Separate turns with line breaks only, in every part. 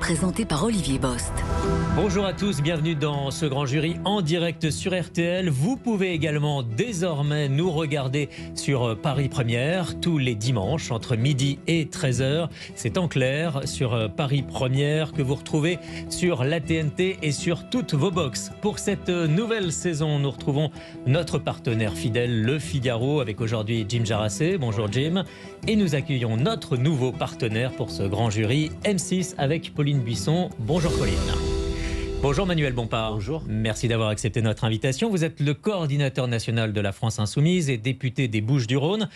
présenté par Olivier Bost.
Bonjour à tous, bienvenue dans ce grand jury en direct sur RTL. Vous pouvez également désormais nous regarder sur Paris Première tous les dimanches entre midi et 13h. C'est en clair sur Paris Première que vous retrouvez sur la TNT et sur toutes vos box. Pour cette nouvelle saison, nous retrouvons notre partenaire fidèle, Le Figaro, avec aujourd'hui Jim Jarassé. Bonjour Jim. Et nous accueillons notre nouveau partenaire pour ce grand jury, M6, avec Pauline Buisson. Bonjour Pauline. Bonjour Manuel Bompard.
Bonjour.
Merci d'avoir accepté notre invitation. Vous êtes le coordinateur national de la France Insoumise et député des Bouches-du-Rhône.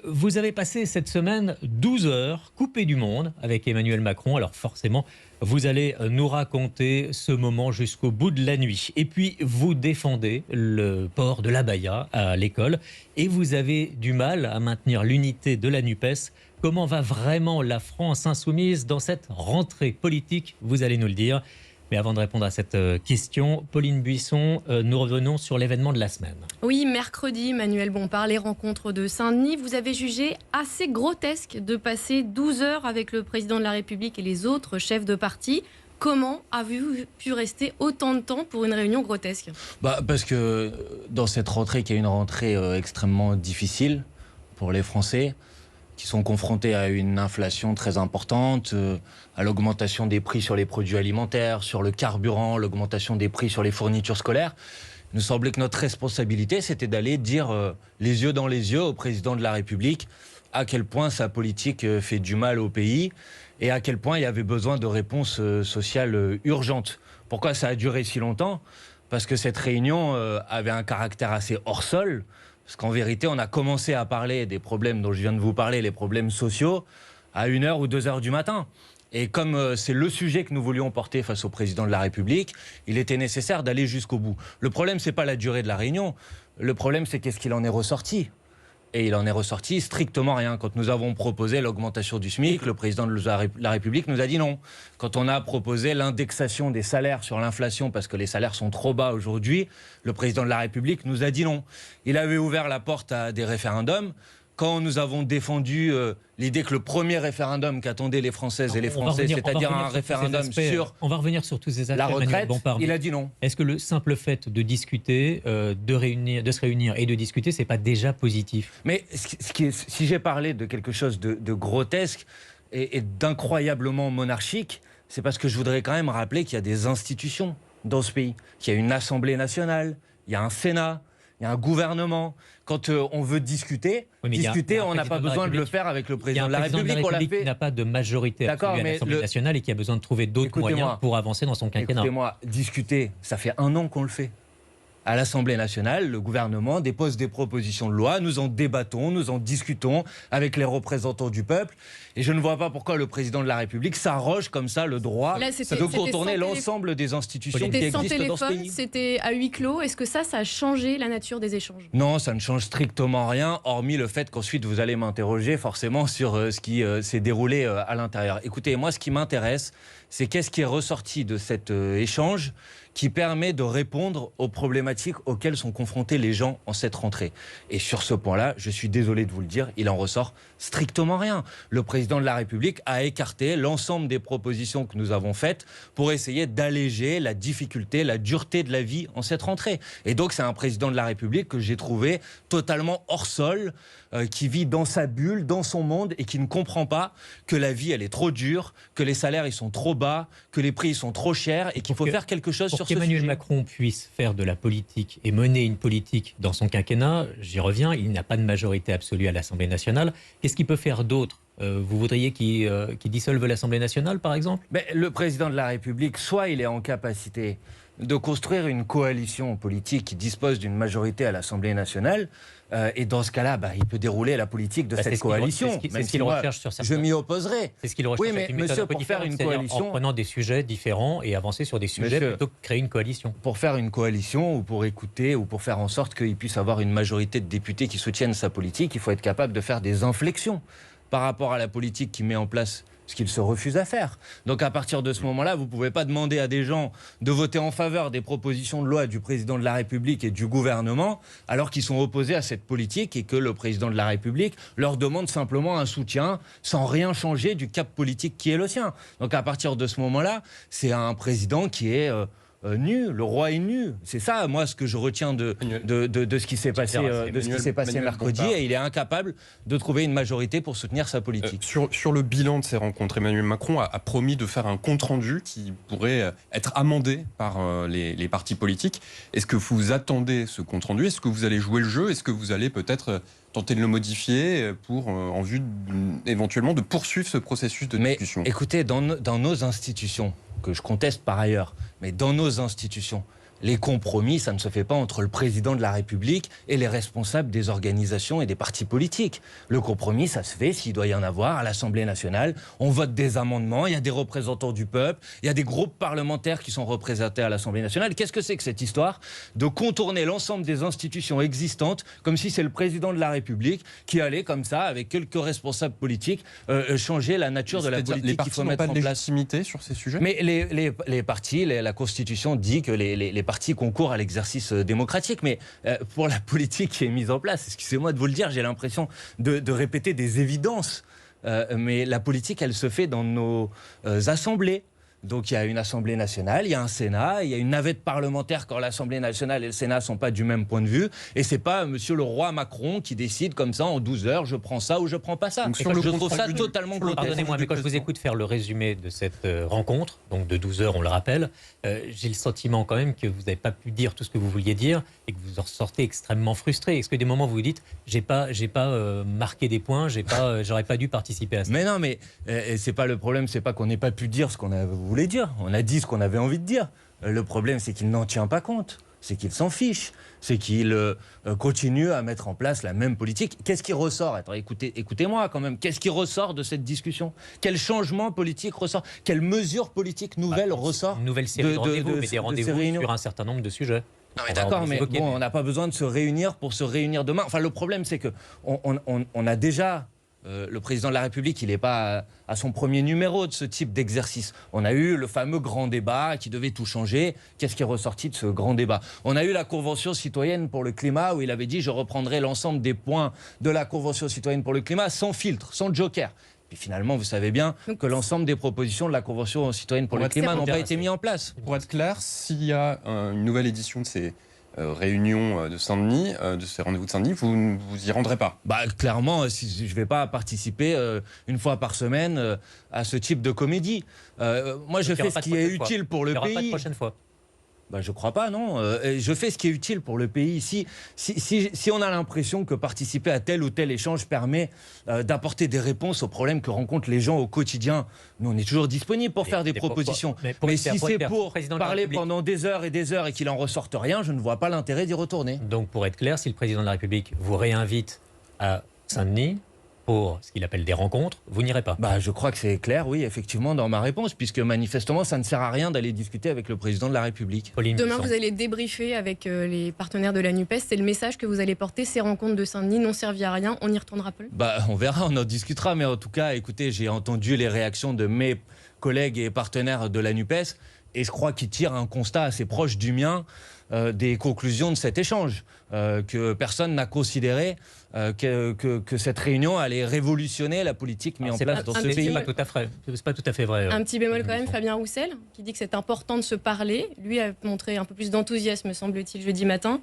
Vous avez passé cette semaine 12 heures coupées du monde avec Emmanuel Macron. Alors forcément, vous allez nous raconter ce moment jusqu'au bout de la nuit. Et puis, vous défendez le port de l'abaya à l'école et vous avez du mal à maintenir l'unité de la NUPES. Comment va vraiment la France Insoumise dans cette rentrée politique? Vous allez nous le dire. Mais avant de répondre à cette question, Pauline Buisson, nous revenons sur l'événement de la semaine.
Oui, mercredi, Manuel Bompard, les rencontres de Saint-Denis. Vous avez jugé assez grotesque de passer 12 heures avec le président de la République et les autres chefs de parti. Comment avez-vous pu rester autant de temps pour une réunion grotesque?
Parce que dans cette rentrée, qui est une rentrée extrêmement difficile pour les Français, qui sont confrontés à une inflation très importante, à l'augmentation des prix sur les produits alimentaires, sur le carburant, l'augmentation des prix sur les fournitures scolaires. Il nous semblait que notre responsabilité, c'était d'aller dire les yeux dans les yeux au président de la République à quel point sa politique fait du mal au pays et à quel point il y avait besoin de réponses sociales urgentes. Pourquoi ça a duré si longtemps? Parce que cette réunion avait un caractère assez hors sol. Parce qu'en vérité, on a commencé à parler des problèmes dont je viens de vous parler, les problèmes sociaux, à 1h ou 2h du matin. Et comme c'est le sujet que nous voulions porter face au président de la République, il était nécessaire d'aller jusqu'au bout. Le problème, c'est pas la durée de la réunion. Le problème, c'est qu'est-ce qu'il en est ressorti. Et il en est ressorti strictement rien. Quand nous avons proposé l'augmentation du SMIC, le président de la République nous a dit non. Quand on a proposé l'indexation des salaires sur l'inflation, parce que les salaires sont trop bas aujourd'hui, le président de la République nous a dit non. Il avait ouvert la porte à des référendums. Quand nous avons défendu l'idée que le premier référendum qu'attendaient les Françaises et les Français, c'est-à-dire un référendum sur
on va revenir sur tous ces aspects,
la retraite,
Bompard,
il a dit non.
Est-ce que le simple fait de discuter, de se réunir et de discuter, c'est pas déjà positif?
Mais si j'ai parlé de quelque chose de grotesque et d'incroyablement monarchique, c'est parce que je voudrais quand même rappeler qu'il y a des institutions dans ce pays, qu'il y a une Assemblée nationale, il y a un Sénat, il y a un gouvernement. Quand on veut discuter, on n'a pas besoin de le faire avec le président de la République.
Il y a un président de la République qui n'a pas de majorité absolue à l'Assemblée nationale et qui a besoin de trouver d'autres moyens pour avancer dans son quinquennat.
Écoutez-moi, discuter, ça fait 1 an qu'on le fait. À l'Assemblée nationale, le gouvernement dépose des propositions de loi, nous en débattons, nous en discutons avec les représentants du peuple. Et je ne vois pas pourquoi le président de la République s'arroge comme ça le droit de contourner l'ensemble des institutions qui existent dans ce pays.
C'était à huis clos. Est-ce que ça a changé la nature des échanges?
Non, ça ne change strictement rien, hormis le fait qu'ensuite vous allez m'interroger forcément sur ce qui s'est déroulé à l'intérieur. Écoutez, moi ce qui m'intéresse, c'est qu'est-ce qui est ressorti de cet échange qui permet de répondre aux problématiques auxquelles sont confrontés les gens en cette rentrée. Et sur ce point-là, je suis désolé de vous le dire, il en ressort strictement rien. Le président de la République a écarté l'ensemble des propositions que nous avons faites pour essayer d'alléger la difficulté, la dureté de la vie en cette rentrée. Et donc c'est un président de la République que j'ai trouvé totalement hors sol, qui vit dans sa bulle, dans son monde et qui ne comprend pas que la vie elle est trop dure, que les salaires ils sont trop bas, que les prix ils sont trop chers et qu'il faut faire quelque chose sur ce sujet.
Pour qu'Emmanuel Macron puisse faire de la politique et mener une politique dans son quinquennat, j'y reviens, il n'a pas de majorité absolue à l'Assemblée nationale. Qu'est-ce qu'il peut faire d'autre? Vous voudriez qu'il dissolve l'Assemblée nationale, par exemple?
Mais le président de la République, soit il est en capacité de construire une coalition politique qui dispose d'une majorité à l'Assemblée nationale, et dans ce cas-là, il peut dérouler la politique de cette coalition.
C'est ce qu'il recherche sur certains.
Je m'y opposerai.
C'est ce qu'il recherche.
Oui, mais monsieur, pour faire une coalition,
en prenant des sujets différents et avancer sur des sujets plutôt que créer une coalition.
Pour faire une coalition ou pour écouter ou pour faire en sorte qu'il puisse avoir une majorité de députés qui soutiennent sa politique, il faut être capable de faire des inflexions par rapport à la politique qu'il met en place ce qu'il se refuse à faire. Donc à partir de ce moment-là, vous ne pouvez pas demander à des gens de voter en faveur des propositions de loi du président de la République et du gouvernement, alors qu'ils sont opposés à cette politique et que le président de la République leur demande simplement un soutien sans rien changer du cap politique qui est le sien. Donc à partir de ce moment-là, c'est un président qui est... nu, le roi est nu. C'est ça, moi, ce que je retiens de ce qui s'est passé, mercredi. Et il est incapable de trouver une majorité pour soutenir sa politique.
Sur le bilan de ces rencontres, Emmanuel Macron a promis de faire un compte-rendu qui pourrait être amendé par les partis politiques. Est-ce que vous attendez ce compte-rendu? Est-ce que vous allez jouer le jeu? Est-ce que vous allez peut-être tenter de le modifier en vue éventuellement de poursuivre ce processus de discussion?
Écoutez, dans nos institutions, que je conteste par ailleurs, mais dans nos institutions, les compromis, ça ne se fait pas entre le président de la République et les responsables des organisations et des partis politiques. Le compromis, ça se fait, s'il doit y en avoir, à l'Assemblée nationale. On vote des amendements, il y a des représentants du peuple, il y a des groupes parlementaires qui sont représentés à l'Assemblée nationale. Qu'est-ce que c'est que cette histoire de contourner l'ensemble des institutions existantes comme si c'est le président de la République qui allait comme ça, avec quelques responsables politiques, changer la nature de la politique qu'il faut mettre en place?
Les partis n'ont pas de légitimité sur ces sujets?
Mais les partis, la Constitution dit que les partis concourent à l'exercice démocratique. Mais pour la politique qui est mise en place, excusez-moi de vous le dire, j'ai l'impression de répéter des évidences. Mais la politique, elle se fait dans nos assemblées. Donc il y a une Assemblée nationale, il y a un Sénat, il y a une navette parlementaire quand l'Assemblée nationale et le Sénat ne sont pas du même point de vue. Et c'est pas monsieur le roi Macron qui décide comme ça en 12 heures, je prends ça ou je prends pas ça. Donc, je trouve ça totalement grotesque.
Pardonnez-moi, mais quand je vous écoute faire le résumé de cette rencontre, donc de 12 heures, on le rappelle, j'ai le sentiment quand même que vous n'avez pas pu dire tout ce que vous vouliez dire et que vous en ressortez extrêmement frustré. Est-ce que des moments vous vous dites, j'ai pas marqué des points, j'aurais pas dû participer à ça?
Mais non, mais c'est pas le problème, c'est pas qu'on n'ait pas pu dire ce qu'on voulait dire. On a dit ce qu'on avait envie de dire. Le problème, c'est qu'il n'en tient pas compte. C'est qu'il s'en fiche. C'est qu'il continue à mettre en place la même politique. Qu'est-ce qui ressort? Attends, écoutez-moi quand même. Qu'est-ce qui ressort de cette discussion? Quel changement politique ressort? Quelle mesure politique nouvelle ressort?
Une nouvelle série de rendez-vous, mais des rendez-vous sur un certain nombre de sujets.
Non mais d'accord, mais bon, on n'a pas besoin de se réunir pour se réunir demain. Enfin, le problème, c'est que on a déjà... le président de la République, il n'est pas à son premier numéro de ce type d'exercice. On a eu le fameux grand débat qui devait tout changer. Qu'est-ce qui est ressorti de ce grand débat? On a eu la Convention citoyenne pour le climat où il avait dit « je reprendrai l'ensemble des points de la Convention citoyenne pour le climat sans filtre, sans joker ». Puis finalement, vous savez bien que l'ensemble des propositions de la Convention citoyenne pour le climat n'ont pas été mis en place.
Pour être clair, s'il y a une nouvelle édition de ces réunion de Saint-Denis, de ces rendez-vous de Saint-Denis, vous ne vous y rendrez pas?
Clairement, je ne vais pas participer une fois par semaine à ce type de comédie. Moi, je fais ce qui est utile pour le pays. Il n'y aura pas de
prochaine fois.
Je crois pas, non. Je fais ce qui est utile pour le pays. Si on a l'impression que participer à tel ou tel échange permet d'apporter des réponses aux problèmes que rencontrent les gens au quotidien, nous, on est toujours disponible pour faire des propositions. Mais si c'est pour parler pendant des heures et qu'il en ressorte rien, je ne vois pas l'intérêt d'y retourner.
Donc, pour être clair, si le président de la République vous réinvite à Saint-Denis pour ce qu'il appelle des rencontres, vous n'irez pas?
Je crois que c'est clair, oui, effectivement, dans ma réponse, puisque manifestement, ça ne sert à rien d'aller discuter avec le président de la République.
Demain, vous allez débriefer avec les partenaires de la NUPES. C'est le message que vous allez porter. Ces rencontres de Saint-Denis n'ont servi à rien. On n'y retournera pas?
On verra, on en discutera. Mais en tout cas, écoutez, j'ai entendu les réactions de mes collègues et partenaires de la NUPES. Et je crois qu'ils tirent un constat assez proche du mien des conclusions de cet échange. Que personne n'a considéré que cette réunion allait révolutionner la politique mise en place dans ce pays.
C'est pas tout à fait vrai.
Un petit bémol quand même, Fabien Roussel, qui dit que c'est important de se parler. Lui a montré un peu plus d'enthousiasme, semble-t-il, jeudi matin.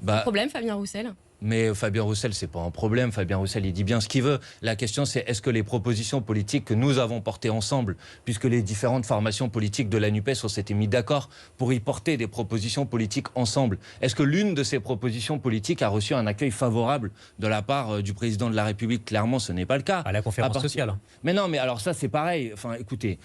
Pas de problème, Fabien Roussel?
Mais Fabien Roussel, c'est pas un problème. Fabien Roussel, il dit bien ce qu'il veut. La question, c'est est-ce que les propositions politiques que nous avons portées ensemble, puisque les différentes formations politiques de la NUPES, on s'était mis d'accord pour y porter des propositions politiques ensemble, est-ce que l'une de ces propositions politiques a reçu un accueil favorable de la part du président de la République? Clairement, ce n'est pas le cas.
À la conférence sociale.
Mais non, mais alors ça, c'est pareil. Enfin, écoutez,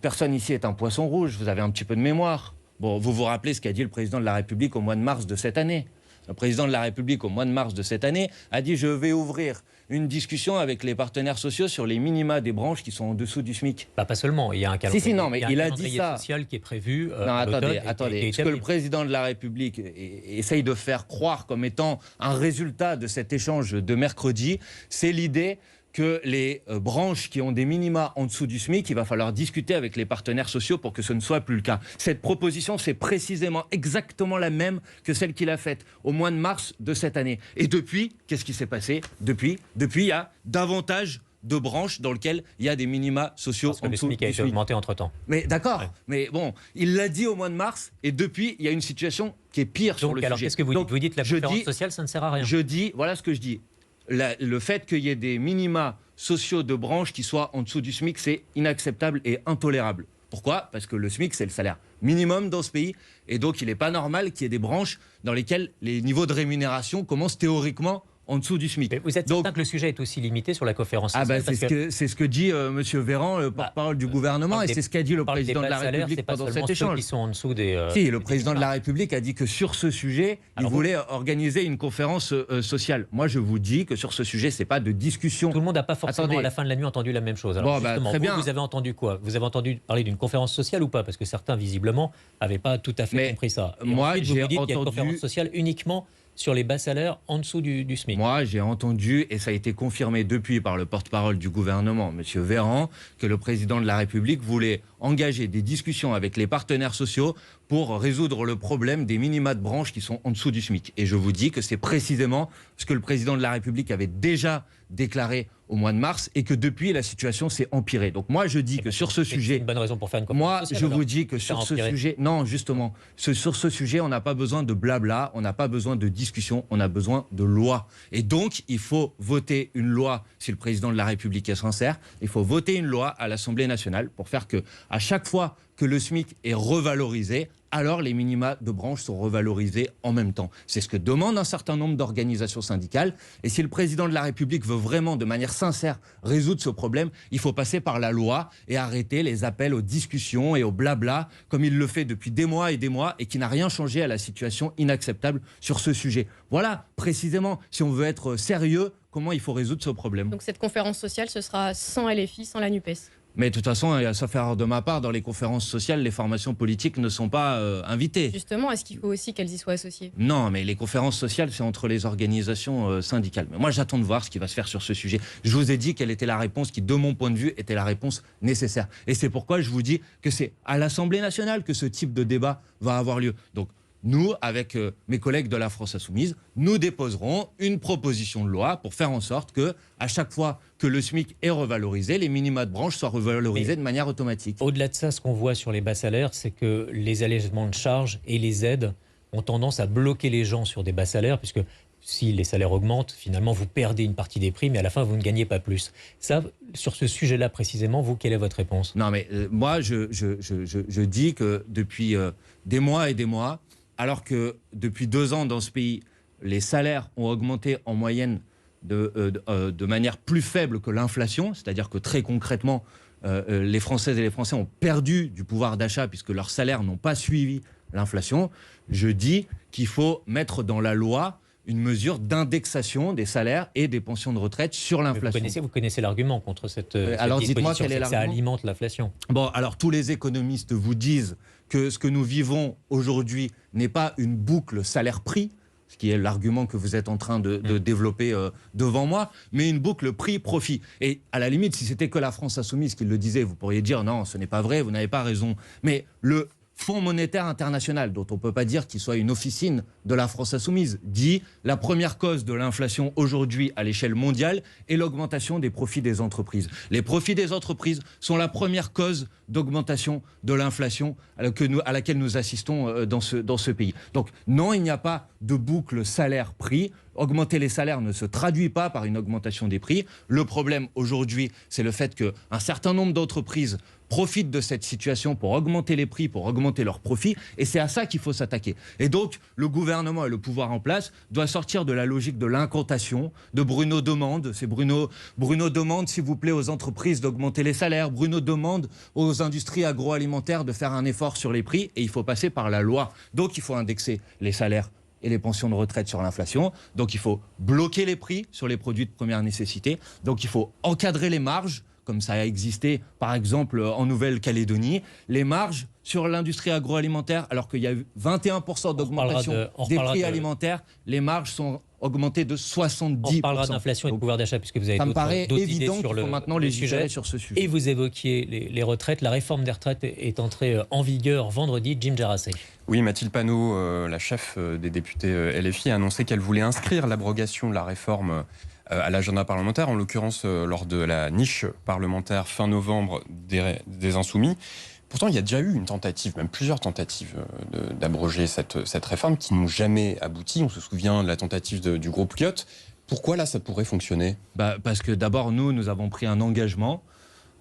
personne ici est un poisson rouge. Vous avez un petit peu de mémoire. Bon, vous vous rappelez ce qu'a dit le président de la République au mois de mars de cette année? Le président de la République, au mois de mars de cette année, a dit « Je vais ouvrir une discussion avec les partenaires sociaux sur les minima des branches qui sont en dessous du SMIC. »
Pas seulement, il y a un calendrier,
il a dit ça.
Social qui est prévu.
Non, attendez. Ce que le président de la République essaye de faire croire comme étant un résultat de cet échange de mercredi, c'est l'idée que les branches qui ont des minima en dessous du SMIC, il va falloir discuter avec les partenaires sociaux pour que ce ne soit plus le cas. Cette proposition, c'est précisément exactement la même que celle qu'il a faite au mois de mars de cette année. Et depuis, qu'est-ce qui s'est passé ? Depuis, il y a davantage de branches dans lesquelles il y a des minima sociaux
Parce que
en
le
dessous
SMIC a
du
été
SMIC.
augmenté entre-temps.
Mais d'accord,
Ouais.
mais bon, il l'a dit au mois de mars, et depuis, il y a une situation qui est pire sur
Donc,
le
alors,
sujet.
qu'est-ce que vous dites ? Vous dites que la conférence sociale, ça ne sert à rien.
Je dis, voilà ce que je dis. Le fait qu'il y ait des minima sociaux de branches qui soient en dessous du SMIC, c'est inacceptable et intolérable. Pourquoi ? Parce que le SMIC, c'est le salaire minimum dans ce pays. Et donc, il n'est pas normal qu'il y ait des branches dans lesquelles les niveaux de rémunération commencent théoriquement en dessous du SMIC.
Mais vous êtes certain que le sujet est aussi limité sur la conférence sociale ?
C'est ce que dit M. Véran, le porte-parole du gouvernement, et c'est ce qu'a dit le président de la République pendant cet échange.
Qui sont en dessous des,
si, le président de la République a dit que sur ce sujet, il voulait organiser une conférence sociale. Moi, je vous dis que sur ce sujet, c'est pas de discussion.
Tout le monde n'a pas forcément à la fin de la nuit entendu la même chose. Alors, justement,
très bien.
Vous avez entendu quoi ? Vous avez entendu parler d'une conférence sociale ou pas ? Parce que certains, visiblement, n'avaient pas tout à fait compris ça. Et
moi,
ensuite,
j'ai
vous dites qu'il y a une
entendu
conférence sociale uniquement sur les bas salaires en dessous du SMIC.
Moi, j'ai entendu, et ça a été confirmé depuis par le porte-parole du gouvernement, M. Véran, que le président de la République voulait engager des discussions avec les partenaires sociaux pour résoudre le problème des minima de branches qui sont en dessous du SMIC. Et je vous dis que c'est précisément ce que le président de la République avait déjà déclaré au mois de mars et que depuis, la situation s'est empirée. Donc moi, je dis que sur ce sujet...
C'est une bonne raison pour faire une conférence sociale.
Moi, je vous dis que sur ce sujet... Non, justement, sur ce sujet, on n'a pas besoin de blabla, on n'a pas besoin de discussion, on a besoin de loi. Et donc, il faut voter une loi, si le président de la République est sincère, il faut voter une loi à l'Assemblée nationale pour faire que, à chaque fois que le SMIC est revalorisé, alors les minima de branche sont revalorisés en même temps. C'est ce que demandent un certain nombre d'organisations syndicales. Et si le président de la République veut vraiment, de manière sincère, résoudre ce problème, il faut passer par la loi et arrêter les appels aux discussions et au blabla, comme il le fait depuis des mois et qui n'a rien changé à la situation inacceptable sur ce sujet. Voilà, précisément, si on veut être sérieux, comment il faut résoudre ce problème.
Donc cette conférence sociale, ce sera sans LFI, sans la NUPES.
Mais de toute façon, sauf erreur de ma part, dans les conférences sociales, les formations politiques ne sont pas invitées.
Justement, est-ce qu'il faut aussi qu'elles y soient associées ?
Non, mais les conférences sociales, c'est entre les organisations syndicales. Mais moi, j'attends de voir ce qui va se faire sur ce sujet. Je vous ai dit quelle était la réponse qui, de mon point de vue, était la réponse nécessaire. Et c'est pourquoi je vous dis que c'est à l'Assemblée nationale que ce type de débat va avoir lieu. Donc, nous, avec mes collègues de la France Insoumise, nous déposerons une proposition de loi pour faire en sorte que, à chaque fois que le SMIC est revalorisé, les minima de branche soient revalorisés de manière automatique.
Au-delà de ça, ce qu'on voit sur les bas salaires, c'est que les allègements de charges et les aides ont tendance à bloquer les gens sur des bas salaires, puisque si les salaires augmentent, finalement, vous perdez une partie des prix, mais à la fin, vous ne gagnez pas plus. Ça, sur ce sujet-là précisément, vous, quelle est votre réponse ?
Non, mais moi, je dis que depuis des mois et des mois, alors que depuis 2 ans dans ce pays, les salaires ont augmenté en moyenne de manière plus faible que l'inflation, c'est-à-dire que très concrètement, les Françaises et les Français ont perdu du pouvoir d'achat puisque leurs salaires n'ont pas suivi l'inflation, je dis qu'il faut mettre dans la loi une mesure d'indexation des salaires et des pensions de retraite sur l'inflation.
Vous connaissez l'argument contre cette
alors dites-moi quel est
ça
l'argument.
alimente l'inflation.
Bon, alors tous les économistes vous disent que ce que nous vivons aujourd'hui n'est pas une boucle salaire-prix, ce qui est l'argument que vous êtes en train de développer devant moi, mais une boucle prix-profit. Et à la limite, si c'était que la France Insoumise qui le disait, vous pourriez dire non, ce n'est pas vrai, vous n'avez pas raison. Mais le Fonds monétaire international, dont on ne peut pas dire qu'il soit une officine de la France Insoumise, dit la première cause de l'inflation aujourd'hui à l'échelle mondiale est l'augmentation des profits des entreprises. Les profits des entreprises sont la première cause d'augmentation de l'inflation à laquelle nous assistons dans ce pays. Donc non, il n'y a pas de boucle salaire-prix. Augmenter les salaires ne se traduit pas par une augmentation des prix. Le problème aujourd'hui, c'est le fait qu'un certain nombre d'entreprises profitent de cette situation pour augmenter les prix, pour augmenter leurs profits, et c'est à ça qu'il faut s'attaquer. Et donc, le gouvernement et le pouvoir en place doivent sortir de la logique de l'incantation, de Bruno demande. C'est Bruno demande, s'il vous plaît, aux entreprises d'augmenter les salaires. Bruno demande aux industries agroalimentaires de faire un effort sur les prix, et il faut passer par la loi. Donc, il faut indexer les salaires et les pensions de retraite sur l'inflation. Donc, il faut bloquer les prix sur les produits de première nécessité. Donc, il faut encadrer les marges, comme ça a existé, par exemple, en Nouvelle-Calédonie. Les marges sur l'industrie agroalimentaire, alors qu'il y a eu 21% d'augmentation des prix alimentaires, les marges sont augmenter de 70%.
On parlera d'inflation et de pouvoir d'achat puisque vous avez
ça me paraît
d'autres
évident
idées sur
qu'il faut maintenant légiférer sur ce sujet.
Et vous évoquiez les retraites. La réforme des retraites est entrée en vigueur vendredi. Jim Jarassé.
Oui, Mathilde Panot, la chef des députés LFI, a annoncé qu'elle voulait inscrire l'abrogation de la réforme à l'agenda parlementaire, en l'occurrence lors de la niche parlementaire fin novembre des Insoumis. Pourtant, il y a déjà eu une tentative, même plusieurs tentatives d'abroger cette réforme qui n'ont jamais abouti. On se souvient de la tentative du groupe Lyot. Pourquoi là, ça pourrait fonctionner ?
Parce que d'abord, nous avons pris un engagement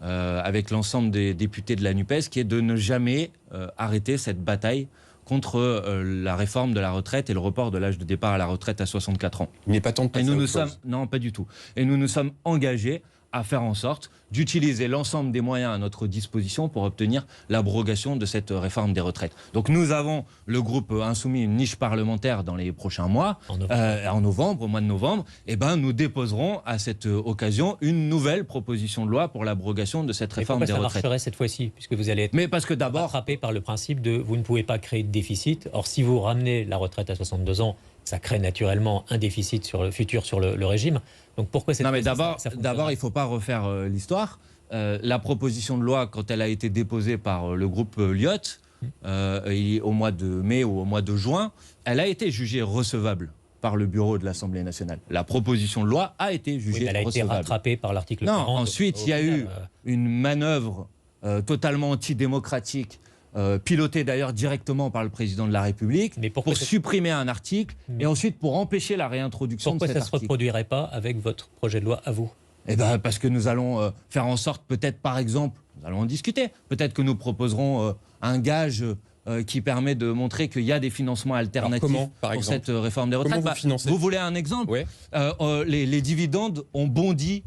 avec l'ensemble des députés de la NUPES qui est de ne jamais arrêter cette bataille contre la réforme de la retraite et le report de l'âge de départ à la retraite à 64 ans.
Il n'est pas temps de passer à autre chose.
Non, pas du tout. Et nous nous sommes engagés à faire en sorte d'utiliser l'ensemble des moyens à notre disposition pour obtenir l'abrogation de cette réforme des retraites. Donc nous avons, le groupe Insoumis, une niche parlementaire dans les prochains mois, au mois de novembre, et nous déposerons à cette occasion une nouvelle proposition de loi pour l'abrogation de cette réforme des retraites.
Ça marcherait cette fois-ci, puisque vous allez être rattrapé par le principe de vous ne pouvez pas créer de déficit. Or, si vous ramenez la retraite à 62 ans, ça crée naturellement un déficit sur le régime. Donc pourquoi cette
d'abord, il ne faut pas refaire l'histoire. La proposition de loi, quand elle a été déposée par le groupe Lyot, au mois de mai ou au mois de juin, elle a été jugée recevable par le bureau de l'Assemblée nationale. La proposition de loi a été jugée recevable. Elle a été
rattrapée par l'article 40.
Non, ensuite, il y a eu une manœuvre totalement antidémocratique, piloté d'ailleurs directement par le président de la République, pour supprimer un article et ensuite pour empêcher la réintroduction de cet article.
Pourquoi ça ne se reproduirait pas avec votre projet de loi à vous ?
Parce que nous allons faire en sorte, peut-être par exemple, nous allons en discuter, peut-être que nous proposerons un gage qui permet de montrer qu'il y a des financements alternatifs pour cette réforme des retraites. Vous voulez un exemple ?
Ouais.
Les dividendes ont bondi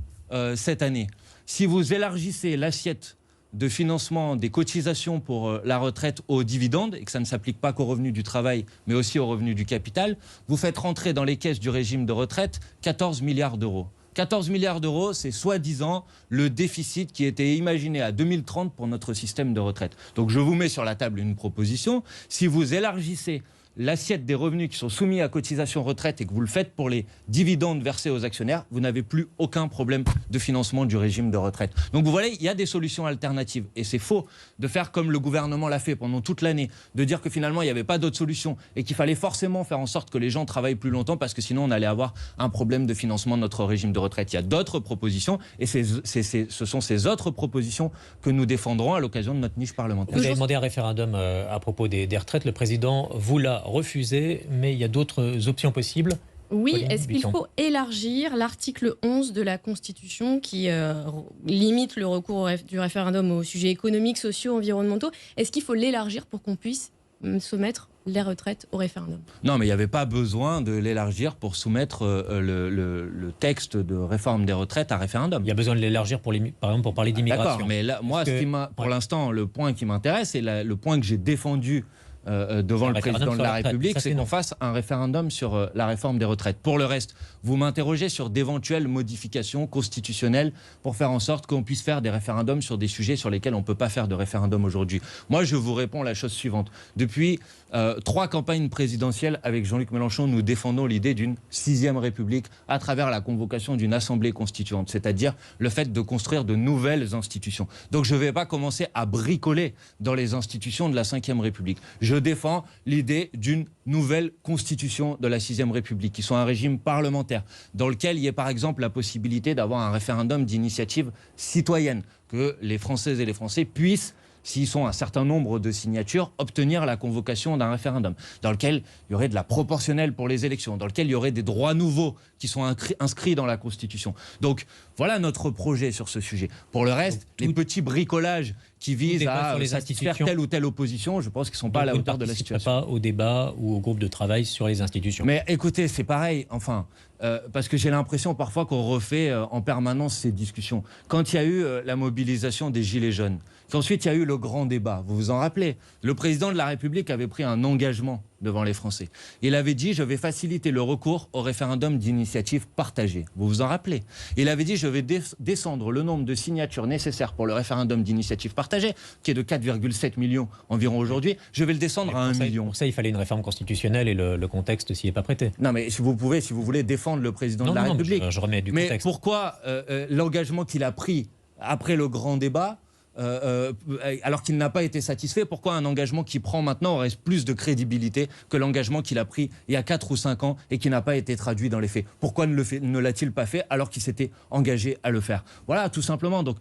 cette année. Si vous élargissez l'assiette de financement des cotisations pour la retraite aux dividendes, et que ça ne s'applique pas qu'aux revenus du travail, mais aussi aux revenus du capital, vous faites rentrer dans les caisses du régime de retraite 14 milliards d'euros. 14 milliards d'euros, c'est soi-disant le déficit qui était imaginé à 2030 pour notre système de retraite. Donc je vous mets sur la table une proposition. Si vous élargissez l'assiette des revenus qui sont soumis à cotisation retraite et que vous le faites pour les dividendes versés aux actionnaires, vous n'avez plus aucun problème de financement du régime de retraite. Donc vous voyez, il y a des solutions alternatives. Et c'est faux de faire comme le gouvernement l'a fait pendant toute l'année, de dire que finalement il n'y avait pas d'autre solution et qu'il fallait forcément faire en sorte que les gens travaillent plus longtemps parce que sinon on allait avoir un problème de financement de notre régime de retraite. Il y a d'autres propositions et ce sont ces autres propositions que nous défendrons à l'occasion de notre niche parlementaire.
Vous avez demandé un référendum à propos des retraites. Le président vous l'a refusé, mais il y a d'autres options possibles.
Oui, est-ce qu'il faut élargir l'article 11 de la Constitution qui limite le recours du référendum aux sujets économiques, sociaux, environnementaux ? Est-ce qu'il faut l'élargir pour qu'on puisse soumettre les retraites au référendum ?
Non, mais il n'y avait pas besoin de l'élargir pour soumettre le texte de réforme des retraites à référendum.
Il y a besoin de l'élargir, par exemple, pour parler d'immigration.
D'accord, mais là, moi, pour l'instant, le point qui m'intéresse, et le point que j'ai défendu devant le président de la République, c'est qu'on fasse un référendum sur la réforme des retraites. Pour le reste, vous m'interrogez sur d'éventuelles modifications constitutionnelles pour faire en sorte qu'on puisse faire des référendums sur des sujets sur lesquels on ne peut pas faire de référendum aujourd'hui. Moi, je vous réponds la chose suivante. Depuis 3 campagnes présidentielles avec Jean-Luc Mélenchon, nous défendons l'idée d'une 6e République à travers la convocation d'une assemblée constituante, c'est-à-dire le fait de construire de nouvelles institutions. Donc je ne vais pas commencer à bricoler dans les institutions de la 5e République. Je défends l'idée d'une nouvelle constitution de la 6e République, qui soit un régime parlementaire, dans lequel il y ait par exemple la possibilité d'avoir un référendum d'initiative citoyenne, que les Françaises et les Français puissent, s'ils sont un certain nombre de signatures, obtenir la convocation d'un référendum, dans lequel il y aurait de la proportionnelle pour les élections, dans lequel il y aurait des droits nouveaux qui sont inscrits dans la Constitution. Donc voilà notre projet sur ce sujet. Pour le reste, les petits bricolages qui visent à satisfaire telle ou telle opposition, je pense qu'ils ne sont pas à la hauteur de la situation.
Pas au débat ou au groupe de travail sur les institutions.
Mais écoutez, c'est pareil, parce que j'ai l'impression parfois qu'on refait en permanence ces discussions. Quand il y a eu la mobilisation des Gilets jaunes, qu'ensuite il y a eu le grand débat, vous vous en rappelez, le président de la République avait pris un engagement devant les Français. Il avait dit, je vais faciliter le recours au référendum d'initiative partagée. Vous vous en rappelez? Il avait dit, je vais descendre le nombre de signatures nécessaires pour le référendum d'initiative partagée, qui est de 4,7 millions environ aujourd'hui. Je vais le descendre à 1 million.
Pour ça, il fallait une réforme constitutionnelle et le contexte s'y est pas prêté.
Non, mais si vous voulez défendre le président de la République.
Je remets du
mais
contexte.
Pourquoi l'engagement qu'il a pris après le grand débat, alors qu'il n'a pas été satisfait, pourquoi un engagement qui prend maintenant aurait plus de crédibilité que l'engagement qu'il a pris il y a 4 ou 5 ans et qui n'a pas été traduit dans les faits? Pourquoi ne l'a-t-il pas fait alors qu'il s'était engagé à le faire? Voilà, tout simplement. Donc,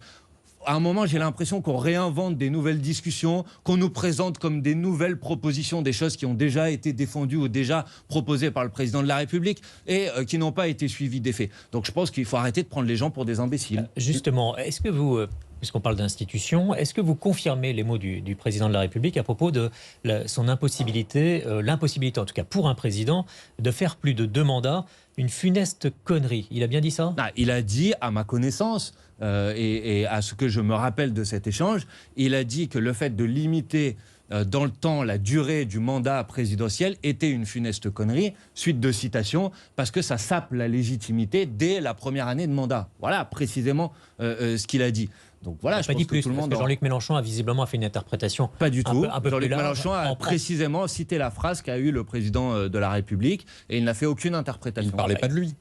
à un moment, j'ai l'impression qu'on réinvente des nouvelles discussions, qu'on nous présente comme des nouvelles propositions, des choses qui ont déjà été défendues ou déjà proposées par le président de la République et qui n'ont pas été suivies des faits. Donc je pense qu'il faut arrêter de prendre les gens pour des imbéciles.
Justement, est-ce que vous, puisqu'on parle d'institutions, est-ce que vous confirmez les mots du président de la République à propos de son impossibilité, l'impossibilité en tout cas pour un président, de faire plus de 2 mandats, une funeste connerie? Il a bien dit ça?
Il a dit, à ma connaissance, et à ce que je me rappelle de cet échange, il a dit que le fait de limiter dans le temps la durée du mandat présidentiel était une funeste connerie, suite de citation, parce que ça sape la légitimité dès la première année de mandat. Voilà précisément ce qu'il a dit. Donc voilà, je pense que tout le monde...
Jean-Luc Mélenchon a visiblement fait une interprétation
pas du tout.
Un peu
Jean-Luc
plus large,
Mélenchon a précisément cité la phrase qu'a eue le président de la République et il n'a fait aucune interprétation.
Il ne parlait pas de lui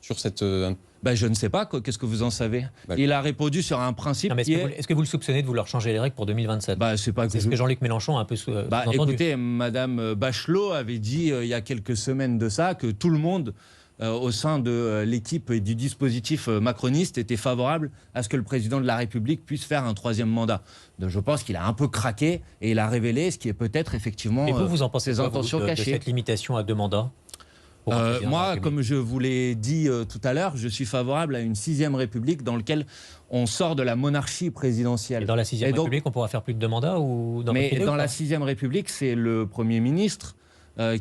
sur cette...
je ne sais pas, qu'est-ce que vous en savez? Il a répondu sur un principe
Est-ce que vous le soupçonnez de vouloir changer les règles pour 2027? C'est ce que Jean-Luc Mélenchon a un peu entendu.
Écoutez, Madame Bachelot avait dit il y a quelques semaines de ça que tout le monde au sein de l'équipe et du dispositif macroniste était favorable à ce que le président de la République puisse faire un 3e mandat. Donc je pense qu'il a un peu craqué et il a révélé ce qui est peut-être effectivement
vous en pensez
ses intentions
de
cachées.
Cette limitation à 2 mandats?
Moi, comme je vous l'ai dit tout à l'heure, je suis favorable à une 6e République dans laquelle on sort de la monarchie présidentielle.
Et dans la 6e République, on pourra faire plus de 2 mandats
mais dans la 6e République, c'est le Premier ministre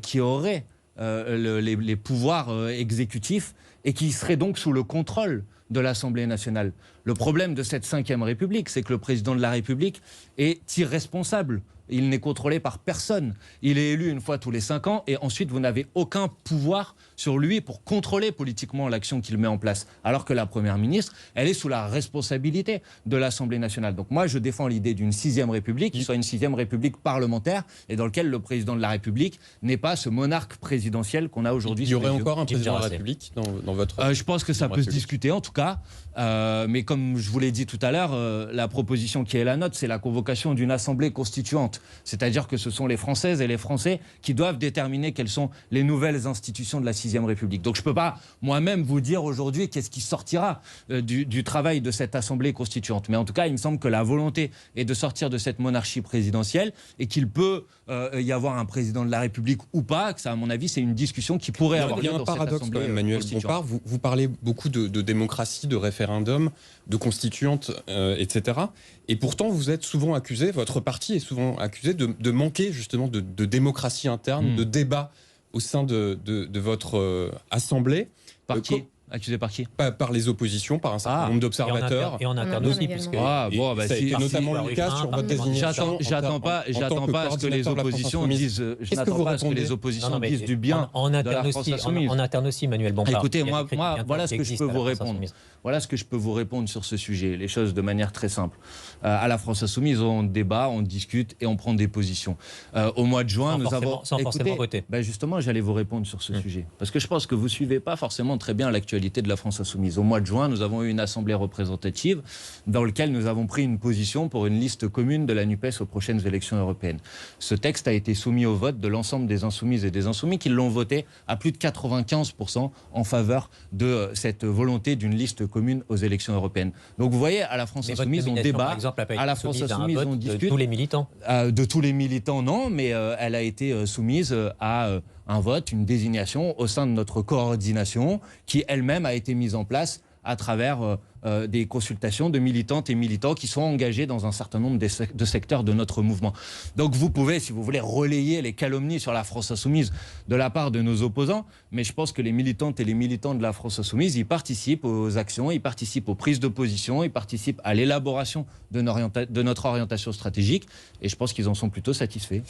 qui aurait les pouvoirs exécutifs et qui serait donc sous le contrôle de l'Assemblée nationale. Le problème de cette 5e République, c'est que le président de la République est irresponsable. Il n'est contrôlé par personne. Il est élu une fois tous les 5 ans et ensuite vous n'avez aucun pouvoir sur lui pour contrôler politiquement l'action qu'il met en place. Alors que la Première ministre, elle est sous la responsabilité de l'Assemblée nationale. Donc moi, je défends l'idée d'une 6e République qui soit une 6e République parlementaire et dans laquelle le président de la République n'est pas ce monarque présidentiel qu'on a aujourd'hui.
Il y aurait encore un président de la République dans votre...
Je pense que ça peut se discuter en tout cas. Mais comme je vous l'ai dit tout à l'heure, la proposition qui est la nôtre, c'est la convocation d'une assemblée constituante. C'est-à-dire que ce sont les Françaises et les Français qui doivent déterminer quelles sont les nouvelles institutions de la 6e République. Donc je ne peux pas moi-même vous dire aujourd'hui qu'est-ce qui sortira du travail de cette assemblée constituante. Mais en tout cas, il me semble que la volonté est de sortir de cette monarchie présidentielle et qu'il peut y avoir un président de la République ou pas. Que ça, à mon avis, c'est une discussion qui pourrait avoir lieu dans cette assemblée constituante. Il y a un paradoxe quand même,
Emmanuel Bompard. Vous parlez beaucoup de démocratie, de référendum, de constituante, etc. Et pourtant, vous êtes souvent accusé, votre parti est souvent accusé de manquer justement de démocratie interne, de débat au sein de votre assemblée.
Par qui? Accusé par qui?
Par les oppositions, par un certain nombre d'observateurs.
Et en interne aussi, puisque...
c'est notamment le cas sur votre désignation.
J'attends pas à ce que les oppositions disent. Je n'attends pas à ce que les oppositions disent du bien de la France insoumise.
En interne aussi, Emmanuel Bompard.
Écoutez, moi, voilà ce que je peux vous répondre. Voilà ce que je peux vous répondre sur ce sujet. Les choses de manière très simple. À la France insoumise, on débat, on discute et on prend des positions. Au mois de juin, nous avons...
Sans forcément voter.
Justement, j'allais vous répondre sur ce sujet. Parce que je pense que vous ne suivez pas forcément très bien l'actualité de la France insoumise. Au mois de juin, nous avons eu une assemblée représentative dans laquelle nous avons pris une position pour une liste commune de la NUPES aux prochaines élections européennes. Ce texte a été soumis au vote de l'ensemble des insoumises et des insoumis qui l'ont voté à plus de 95% en faveur de cette volonté d'une liste commune aux élections européennes. Donc vous voyez, à la France insoumise, on débat. À la France insoumise, on discute.
De tous les militants
de tous les militants, non, mais elle a été soumise à un vote, une désignation au sein de notre coordination qui elle-même a été mise en place à travers des consultations de militantes et militants qui sont engagés dans un certain nombre de secteurs de notre mouvement. Donc vous pouvez, si vous voulez, relayer les calomnies sur la France insoumise de la part de nos opposants, mais je pense que les militantes et les militants de la France insoumise, ils participent aux actions, ils participent aux prises de position, ils participent à l'élaboration de notre orientation stratégique, et je pense qu'ils en sont plutôt satisfaits.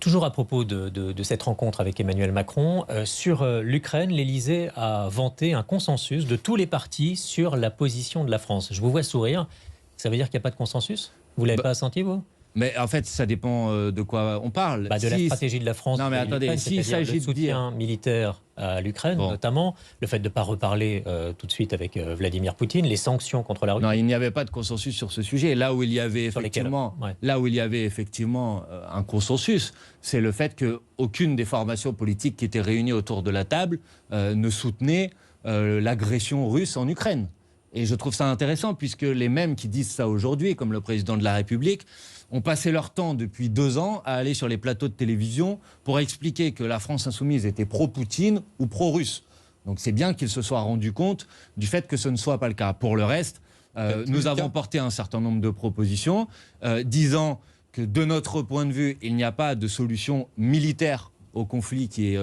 Toujours à propos de cette rencontre avec Emmanuel Macron, sur l'Ukraine, l'Élysée a vanté un consensus de tous les partis sur la position de la France. Je vous vois sourire. Ça veut dire qu'il n'y a pas de consensus? Vous ne l'avez pas senti, vous?
Mais en fait, ça dépend de quoi on parle.
De la stratégie de la France.
Non, mais attendez, s'il s'agit de
soutien militaire à l'Ukraine, notamment, le fait de ne pas reparler tout de suite avec Vladimir Poutine, les sanctions contre la Russie.
Non, il n'y avait pas de consensus sur ce sujet. Là où il y avait effectivement, un consensus, c'est le fait qu'aucune des formations politiques qui étaient réunies autour de la table ne soutenait l'agression russe en Ukraine. Et je trouve ça intéressant, puisque les mêmes qui disent ça aujourd'hui, comme le président de la République, ont passé leur temps depuis 2 ans à aller sur les plateaux de télévision pour expliquer que la France insoumise était pro-Poutine ou pro-russe. Donc c'est bien qu'ils se soient rendus compte du fait que ce ne soit pas le cas. Pour le reste, nous avons porté un certain nombre de propositions disant que de notre point de vue, il n'y a pas de solution militaire au conflit qui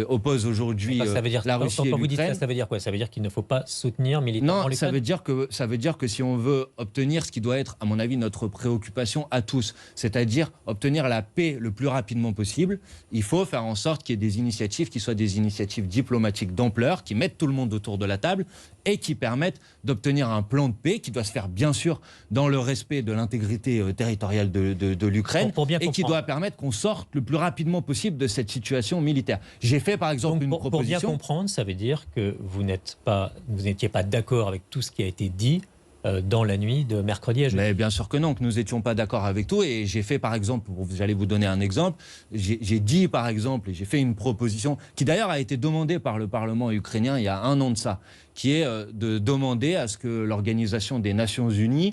oppose aujourd'hui la Russie et
quand vous dites
l'Ukraine.
Ça veut dire quoi? Ça veut dire qu'il ne faut pas soutenir militairement l'Ukraine?
Non, ça veut dire que si on veut obtenir ce qui doit être, à mon avis, notre préoccupation à tous, c'est-à-dire obtenir la paix le plus rapidement possible, il faut faire en sorte qu'il y ait des initiatives qui soient des initiatives diplomatiques d'ampleur, qui mettent tout le monde autour de la table et qui permettent d'obtenir un plan de paix qui doit se faire, bien sûr, dans le respect de l'intégrité territoriale de l'Ukraine et qui doit permettre qu'on sorte le plus rapidement possible de cette situation militaire. J'ai fait par exemple une proposition...
Pour bien comprendre, ça veut dire que vous n'étiez pas d'accord avec tout ce qui a été dit dans la nuit de mercredi à jeudi.
Mais bien sûr que non, que nous n'étions pas d'accord avec tout. Et j'ai fait par exemple, j'allais vous donner un exemple, j'ai dit par exemple, et j'ai fait une proposition qui d'ailleurs a été demandée par le Parlement ukrainien il y a 1 an de ça, qui est de demander à ce que l'Organisation des Nations Unies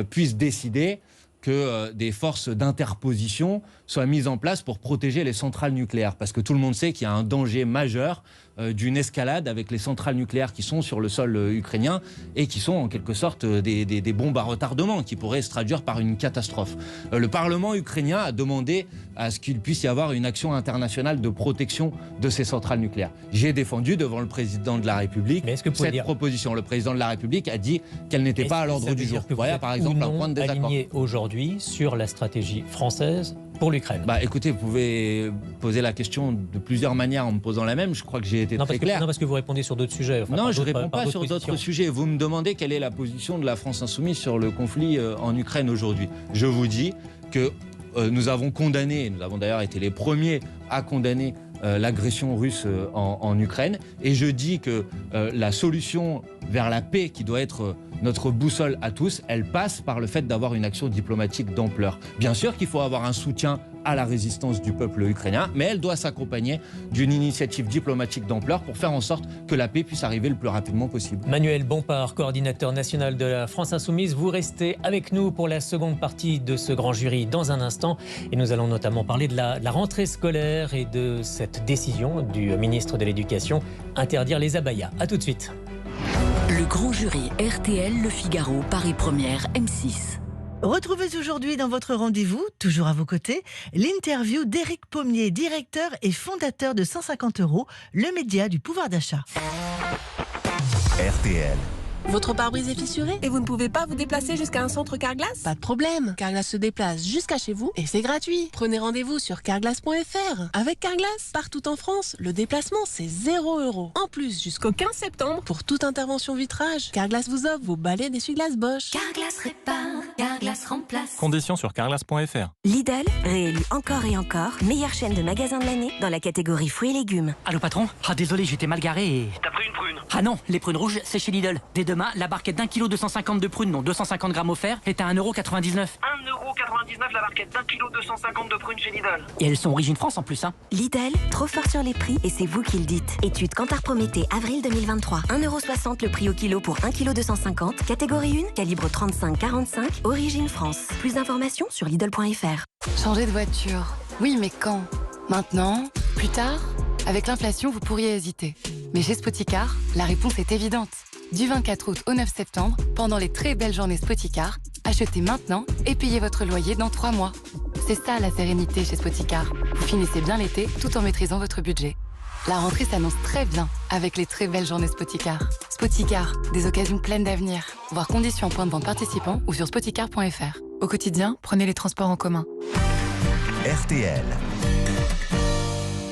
puisse décider que des forces d'interposition soient mises en place pour protéger les centrales nucléaires. Parce que tout le monde sait qu'il y a un danger majeur d'une escalade avec les centrales nucléaires qui sont sur le sol ukrainien et qui sont en quelque sorte des bombes à retardement qui pourraient se traduire par une catastrophe. Le Parlement ukrainien a demandé à ce qu'il puisse y avoir une action internationale de protection de ces centrales nucléaires. J'ai défendu devant le président de la République cette proposition. Le président de la République a dit qu'elle n'était pas à l'ordre du jour. Voilà par exemple un point de désaccord.
Aligné aujourd'hui sur la stratégie française pour l'Ukraine.
Écoutez, vous pouvez poser la question de plusieurs manières en me posant la même. Je crois que j'ai été très clair.
Non, parce que vous répondez sur d'autres sujets.
Non, je ne réponds pas sur d'autres sujets. Vous me demandez quelle est la position de la France insoumise sur le conflit en Ukraine aujourd'hui. Je vous dis que nous avons condamné, nous avons d'ailleurs été les premiers à condamner l'agression russe en Ukraine. Et je dis que la solution vers la paix qui doit être notre boussole à tous, elle passe par le fait d'avoir une action diplomatique d'ampleur. Bien sûr qu'il faut avoir un soutien à la résistance du peuple ukrainien, mais elle doit s'accompagner d'une initiative diplomatique d'ampleur pour faire en sorte que la paix puisse arriver le plus rapidement possible.
Manuel Bompard, coordinateur national de la France Insoumise, vous restez avec nous pour la seconde partie de ce grand jury dans un instant. Et nous allons notamment parler de la rentrée scolaire et de cette décision du ministre de l'Éducation, interdire les abayas. A tout de suite.
Le grand jury RTL, Le Figaro, Paris Première, M6.
Retrouvez aujourd'hui dans votre rendez-vous, toujours à vos côtés, l'interview d'Éric Pommier, directeur et fondateur de 150 €, le média du pouvoir d'achat.
RTL.
Votre pare-brise est fissuré et vous ne pouvez pas vous déplacer jusqu'à un centre Carglass? Pas de problème, Carglass se déplace jusqu'à chez vous et c'est gratuit. Prenez rendez-vous sur carglass.fr. Avec Carglass, partout en France, le déplacement c'est 0 €. En plus, jusqu'au 15 septembre, pour toute intervention vitrage, Carglass vous offre vos balais d'essuie-glace Bosch.
Carglass répare, Carglass remplace.
Conditions sur carglass.fr.
Lidl, réélu encore et encore, meilleure chaîne de magasins de l'année dans la catégorie fruits et légumes.
Allô patron? Ah désolé, j'étais mal garé et...
T'as pris une prune?
Ah non, les prunes rouges, c'est chez Lidl. Dès demain, la barquette d'1 kg 250 de prunes, non 250 grammes offerts, est à 1,99 €.
1,99 € la barquette d'1 kg 250 de prunes chez Lidl.
Et elles sont origine France en plus, hein.
Lidl, trop fort sur les prix et c'est vous qui le dites. Étude Kantar Prométhée, avril 2023. 1,60 € le prix au kilo pour 1 kg 250. Catégorie 1, calibre 35-45, origine France. Plus d'informations sur Lidl.fr.
Changer de voiture. Oui, mais quand? Maintenant? Plus tard? Avec l'inflation, vous pourriez hésiter. Mais chez Spoticar, la réponse est évidente. Du 24 août au 9 septembre, pendant les très belles journées Spoticar, achetez maintenant et payez votre loyer dans 3 mois. C'est ça la sérénité chez Spoticar. Vous finissez bien l'été tout en maîtrisant votre budget. La rentrée s'annonce très bien avec les très belles journées Spoticar. Spoticar, des occasions pleines d'avenir. Voir conditions en point de vente participant ou sur spoticar.fr. Au quotidien, prenez les transports en commun.
RTL.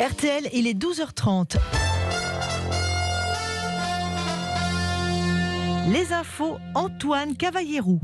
RTL, il est 12h30. Les infos, Antoine Cavallierou.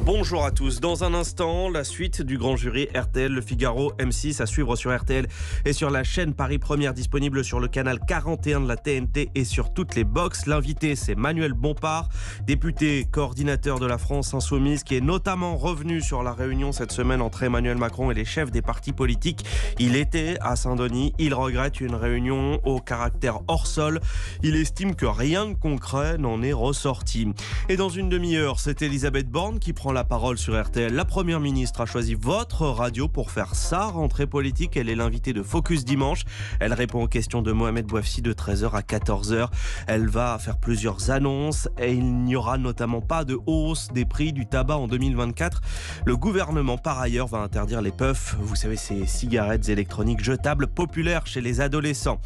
Bonjour à tous. Dans un instant, la suite du grand jury RTL, Le Figaro, M6 à suivre sur RTL et sur la chaîne Paris Première disponible sur le canal 41 de la TNT et sur toutes les box. L'invité, c'est Manuel Bompard, député coordinateur de la France Insoumise, qui est notamment revenu sur la réunion cette semaine entre Emmanuel Macron et les chefs des partis politiques. Il était à Saint-Denis. Il regrette une réunion au caractère hors sol. Il estime que rien de concret n'en est ressorti. Et dans une demi-heure, c'est Elisabeth Borne qui prend la parole sur RTL. La première ministre a choisi votre radio pour faire sa rentrée politique. Elle est l'invitée de Focus Dimanche. Elle répond aux questions de Mohamed Bouafsi de 13h à 14h. Elle va faire plusieurs annonces et il n'y aura notamment pas de hausse des prix du tabac en 2024. Le gouvernement, par ailleurs, va interdire les puffs. Vous savez, ces cigarettes électroniques jetables populaires chez les adolescents.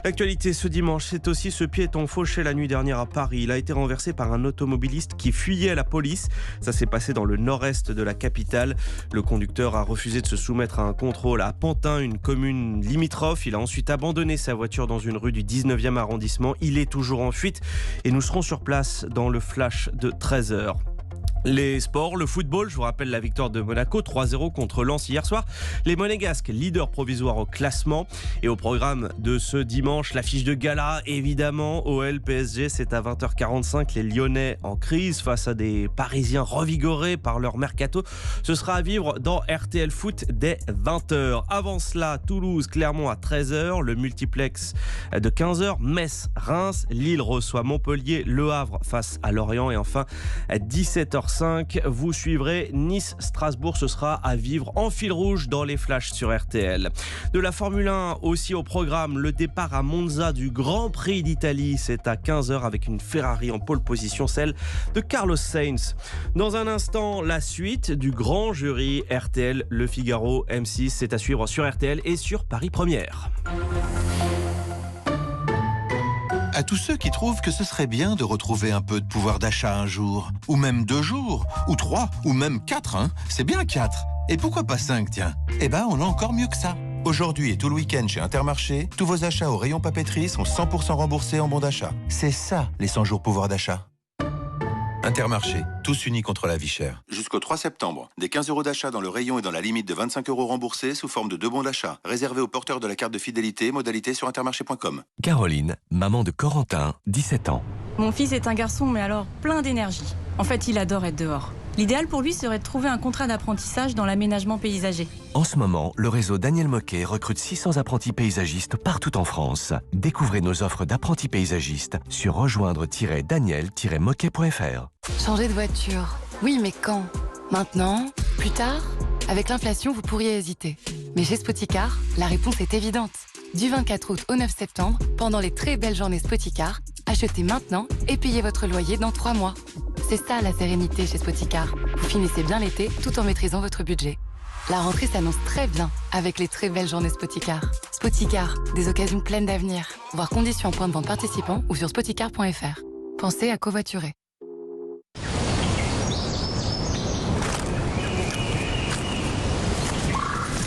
L'actualité ce dimanche, c'est aussi ce piéton fauché la nuit dernière à Paris. Il a été renversé par un automobiliste qui fuyait la police. Ça s'est passé dans le nord-est de la capitale. Le conducteur a refusé de se soumettre à un contrôle à Pantin, une commune limitrophe. Il a ensuite abandonné sa voiture dans une rue du 19e arrondissement. Il est toujours en fuite et nous serons sur place dans le flash de 13h. Les sports, le football, je vous rappelle la victoire de Monaco 3-0 contre Lens hier soir. Les Monégasques, leaders provisoires au classement. Et au programme de ce dimanche, l'affiche de gala, évidemment, OL PSG, c'est à 20h45. Les Lyonnais en crise face à des Parisiens revigorés par leur mercato. Ce sera à vivre dans RTL Foot dès 20h. Avant cela, Toulouse, Clermont à 13h. Le multiplex de 15h. Metz, Reims. Lille reçoit Montpellier. Le Havre face à Lorient. Et enfin, à 17h05, vous suivrez Nice-Strasbourg. Ce sera à vivre en fil rouge dans les flashs sur RTL. De la Formule 1 aussi au programme, le départ à Monza du Grand Prix d'Italie. C'est à 15h avec une Ferrari en pole position, celle de Carlos Sainz. Dans un instant, la suite du grand jury RTL, Le Figaro, M6. C'est à suivre sur RTL et sur Paris Première.
À tous ceux qui trouvent que ce serait bien de retrouver un peu de pouvoir d'achat un jour, ou même 2 jours, ou 3, ou même 4, hein. C'est bien 4. Et pourquoi pas 5, tiens? Eh ben, on a encore mieux que ça. Aujourd'hui et tout le week-end chez Intermarché, tous vos achats au rayon papeterie sont 100% remboursés en bon d'achat. C'est ça, les 100 jours pouvoir d'achat. Intermarché, tous unis contre la vie chère. Jusqu'au 3 septembre, des 15 € d'achat dans le rayon et dans la limite de 25 € remboursés sous forme de 2 bons d'achat. Réservé aux porteurs de la carte de fidélité, modalité sur intermarché.com.
Caroline, maman de Corentin, 17 ans.
Mon fils est un garçon, mais alors plein d'énergie. En fait, il adore être dehors. L'idéal pour lui serait de trouver un contrat d'apprentissage dans l'aménagement paysager.
En ce moment, le réseau Daniel Moquet recrute 600 apprentis paysagistes partout en France. Découvrez nos offres d'apprentis paysagistes sur rejoindre-daniel-moquet.fr.
Changer de voiture. Oui, mais quand? Maintenant? Plus tard? Avec l'inflation, vous pourriez hésiter. Mais chez Spoticar, la réponse est évidente. Du 24 août au 9 septembre, pendant les très belles journées Spoticar, achetez maintenant et payez votre loyer dans 3 mois. C'est ça la sérénité chez Spoticar. Vous finissez bien l'été tout en maîtrisant votre budget. La rentrée s'annonce très bien avec les très belles journées Spoticar. Spoticar, des occasions pleines d'avenir. Voir conditions en point de vente participant ou sur spoticar.fr. Pensez à covoiturer.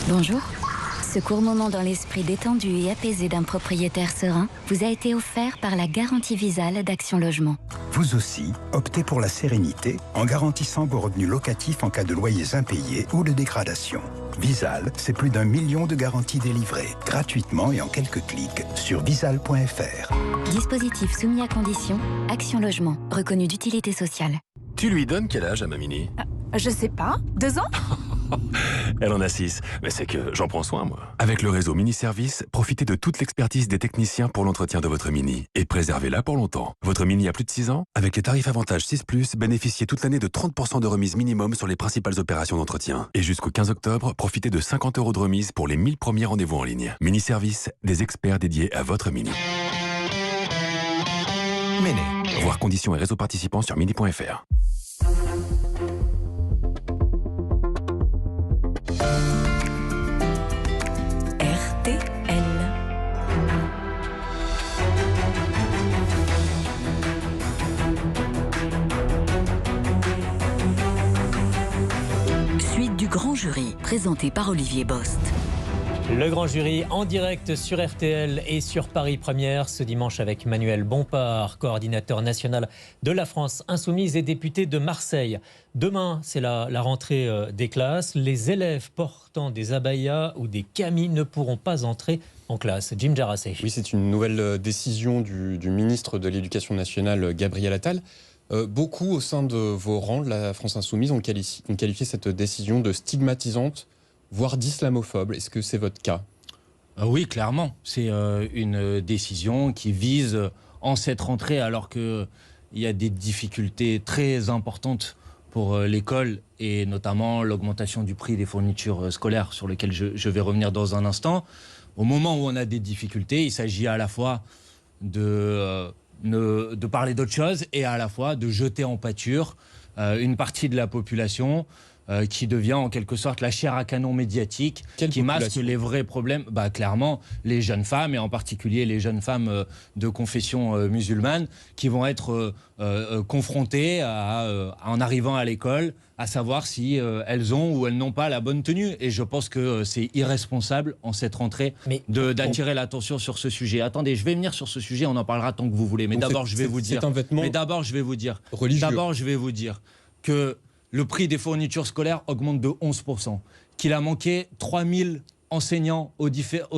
Bonjour. Ce court moment dans l'esprit détendu et apaisé d'un propriétaire serein vous a été offert par la garantie Visale d'Action Logement.
Vous aussi, optez pour la sérénité en garantissant vos revenus locatifs en cas de loyers impayés ou de dégradation. Visale, c'est plus d'1 million de garanties délivrées, gratuitement et en quelques clics sur visale.fr.
Dispositif soumis à conditions, Action Logement, reconnu d'utilité sociale.
Tu lui donnes quel âge à ma Mini?
Je sais pas, 2 ans?
Elle en a 6, mais c'est que j'en prends soin, moi. Avec le réseau Mini Service, profitez de toute l'expertise des techniciens pour l'entretien de votre Mini et préservez-la pour longtemps. Votre Mini a plus de 6 ans? Avec les tarifs avantages 6+, bénéficiez toute l'année de 30% de remise minimum sur les principales opérations d'entretien. Et jusqu'au 15 octobre, profitez de 50 € de remise pour les 1000 premiers rendez-vous en ligne. Mini Service, des experts dédiés à votre Mini. Méné. Voir conditions et réseaux participants sur mini.fr.
Suite du grand jury, présenté par Olivier Bost.
Le grand jury en direct sur RTL et sur Paris Première ce dimanche avec Manuel Bompard, coordinateur national de la France Insoumise et député de Marseille. Demain, c'est la rentrée des classes. Les élèves portant des abayas ou des camis ne pourront pas entrer en classe. Jim Jarassé.
Oui, c'est une nouvelle décision du ministre de l'Éducation nationale, Gabriel Attal. Beaucoup au sein de vos rangs de la France Insoumise ont qualifié cette décision de stigmatisante, voire d'islamophobe. Est-ce que c'est votre cas ?
Oui, clairement. C'est une décision qui vise, en cette rentrée, alors qu'il y a des difficultés très importantes pour l'école, et notamment l'augmentation du prix des fournitures scolaires, sur lesquelles je vais revenir dans un instant. Au moment où on a des difficultés, il s'agit à la fois de parler d'autre chose et à la fois de jeter en pâture une partie de la population qui devient en quelque sorte la chair à canon médiatique, qui masque les vrais problèmes. Clairement, les jeunes femmes, et en particulier les jeunes femmes de confession musulmane, qui vont être confrontées en arrivant à l'école, à savoir si elles ont ou elles n'ont pas la bonne tenue. Et je pense que c'est irresponsable en cette rentrée d'attirer l'attention sur ce sujet. Attendez, je vais venir sur ce sujet, on en parlera tant que vous voulez. Mais d'abord, je vais vous dire. D'abord, je vais vous dire que le prix des fournitures scolaires augmente de 11%, qu'il a manqué 3000 enseignants au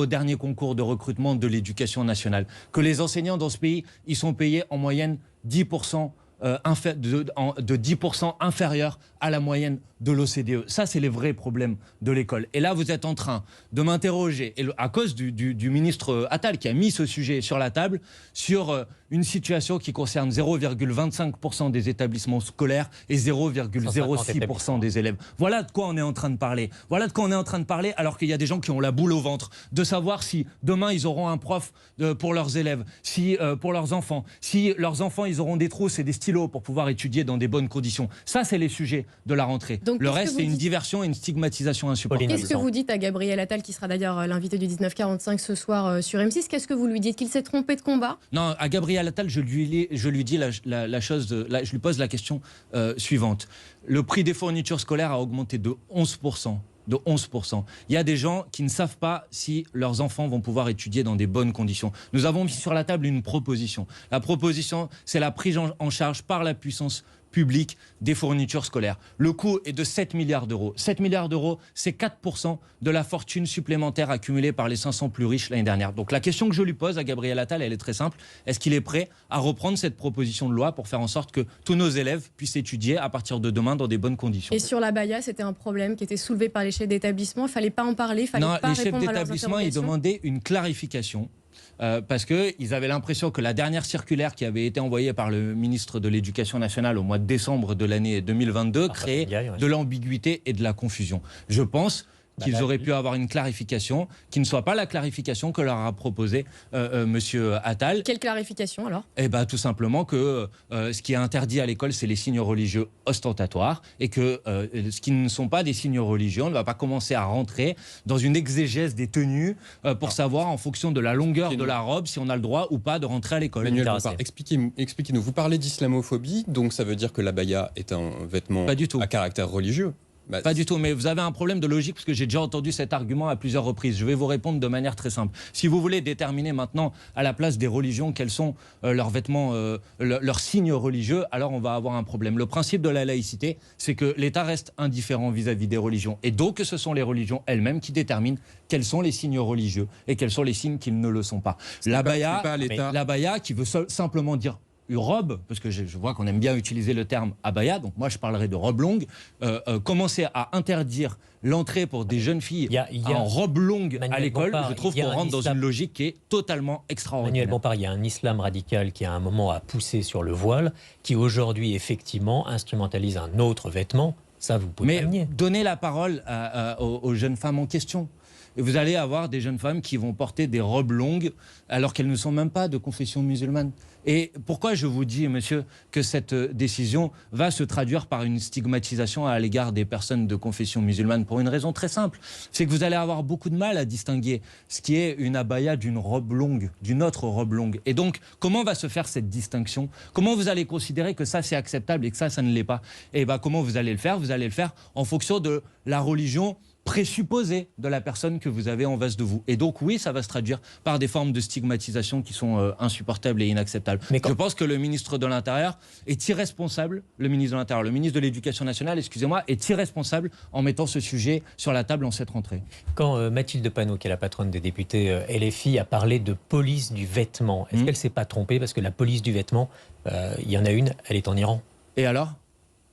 dernier concours de recrutement de l'éducation nationale, que les enseignants dans ce pays, ils sont payés en moyenne 10%, de 10% inférieur à la moyenne de l'OCDE. Ça, c'est les vrais problèmes de l'école. Et là, vous êtes en train de m'interroger, à cause du ministre Attal qui a mis ce sujet sur la table, sur une situation qui concerne 0,25% des établissements scolaires et 0,06% des élèves. Voilà de quoi on est en train de parler. Voilà de quoi on est en train de parler, alors qu'il y a des gens qui ont la boule au ventre, de savoir si demain ils auront un prof pour leurs élèves, si pour leurs enfants, si leurs enfants ils auront des trousses et des stylos pour pouvoir étudier dans des bonnes conditions. Ça, c'est les sujets de la rentrée. Donc, le reste, c'est une diversion et une stigmatisation insupportable.
Qu'est-ce que vous dites à Gabriel Attal, qui sera d'ailleurs l'invité du 1945 ce soir sur M6 ? Qu'est-ce que vous lui dites ? Qu'il s'est trompé de combat ?
Non, à Gabriel Attal, je lui dis je lui pose la question suivante. Le prix des fournitures scolaires a augmenté de 11%. De 11%. Il y a des gens qui ne savent pas si leurs enfants vont pouvoir étudier dans des bonnes conditions. Nous avons mis sur la table une proposition. La proposition, c'est la prise en charge par la puissance public des fournitures scolaires. Le coût est de 7 milliards d'euros. 7 milliards d'euros, c'est 4% de la fortune supplémentaire accumulée par les 500 plus riches l'année dernière. Donc la question que je lui pose à Gabriel Attal, elle est très simple. Est-ce qu'il est prêt à reprendre cette proposition de loi pour faire en sorte que tous nos élèves puissent étudier à partir de demain dans des bonnes conditions ?
Et sur l'abaya, c'était un problème qui était soulevé par les chefs d'établissement. Il ne fallait pas en parler, il fallait pas répondre à leurs interrogations.
Les chefs d'établissement, ils demandaient une clarification. Parce qu'ils avaient l'impression que la dernière circulaire qui avait été envoyée par le ministre de l'Éducation nationale au mois de décembre de l'année 2022 créait de l'ambiguïté et de la confusion. Je pense qu'ils auraient pu avoir une clarification qui ne soit pas la clarification que leur a proposée Monsieur Attal.
Quelle clarification alors ?
Tout simplement que ce qui est interdit à l'école, c'est les signes religieux ostentatoires, et que ce qui ne sont pas des signes religieux, on ne va pas commencer à rentrer dans une exégèse des tenues pour savoir en fonction de la longueur de la robe si on a le droit ou pas de rentrer à l'école.
Manuel Bompard, expliquez-nous. Vous parlez d'islamophobie, donc ça veut dire que l'abaya est un vêtement à caractère religieux ?
Pas du tout, mais vous avez un problème de logique parce que j'ai déjà entendu cet argument à plusieurs reprises. Je vais vous répondre de manière très simple. Si vous voulez déterminer maintenant à la place des religions quels sont leurs vêtements, leurs signes religieux, alors on va avoir un problème. Le principe de la laïcité, c'est que l'État reste indifférent vis-à-vis des religions. Et donc ce sont les religions elles-mêmes qui déterminent quels sont les signes religieux et quels sont les signes qui ne le sont pas. L'abaya qui veut simplement dire une robe, parce que je vois qu'on aime bien utiliser le terme abaya, donc moi je parlerai de robe longue, commencer à interdire l'entrée pour des jeunes filles en robe longue à l'école, je trouve qu'on rentre dans une logique qui est totalement extraordinaire.
Manuel Bompard, il y a un islam radical qui à un moment a poussé sur le voile, qui aujourd'hui effectivement instrumentalise un autre vêtement, ça vous pouvez pas nier.
Mais donnez la parole aux jeunes femmes en question. Et vous allez avoir des jeunes femmes qui vont porter des robes longues alors qu'elles ne sont même pas de confession musulmane. Et pourquoi je vous dis, monsieur, que cette décision va se traduire par une stigmatisation à l'égard des personnes de confession musulmane ? Pour une raison très simple, c'est que vous allez avoir beaucoup de mal à distinguer ce qui est une abaya d'une robe longue, d'une autre robe longue. Et donc, comment va se faire cette distinction ? Comment vous allez considérer que ça c'est acceptable et que ça ne l'est pas ? Et comment vous allez le faire ? Vous allez le faire en fonction de la religion présupposé de la personne que vous avez en face de vous. Et donc oui, ça va se traduire par des formes de stigmatisation qui sont insupportables et inacceptables. Je pense que le ministre de l'Intérieur est irresponsable, le ministre de l'Intérieur, le ministre de l'Éducation nationale, excusez-moi, est irresponsable en mettant ce sujet sur la table en cette rentrée.
Quand Mathilde Panot, qui est la patronne des députés LFI, a parlé de police du vêtement, est-ce qu'elle ne s'est pas trompée? Parce que la police du vêtement, il y en a une, elle est en Iran.
Et alors ?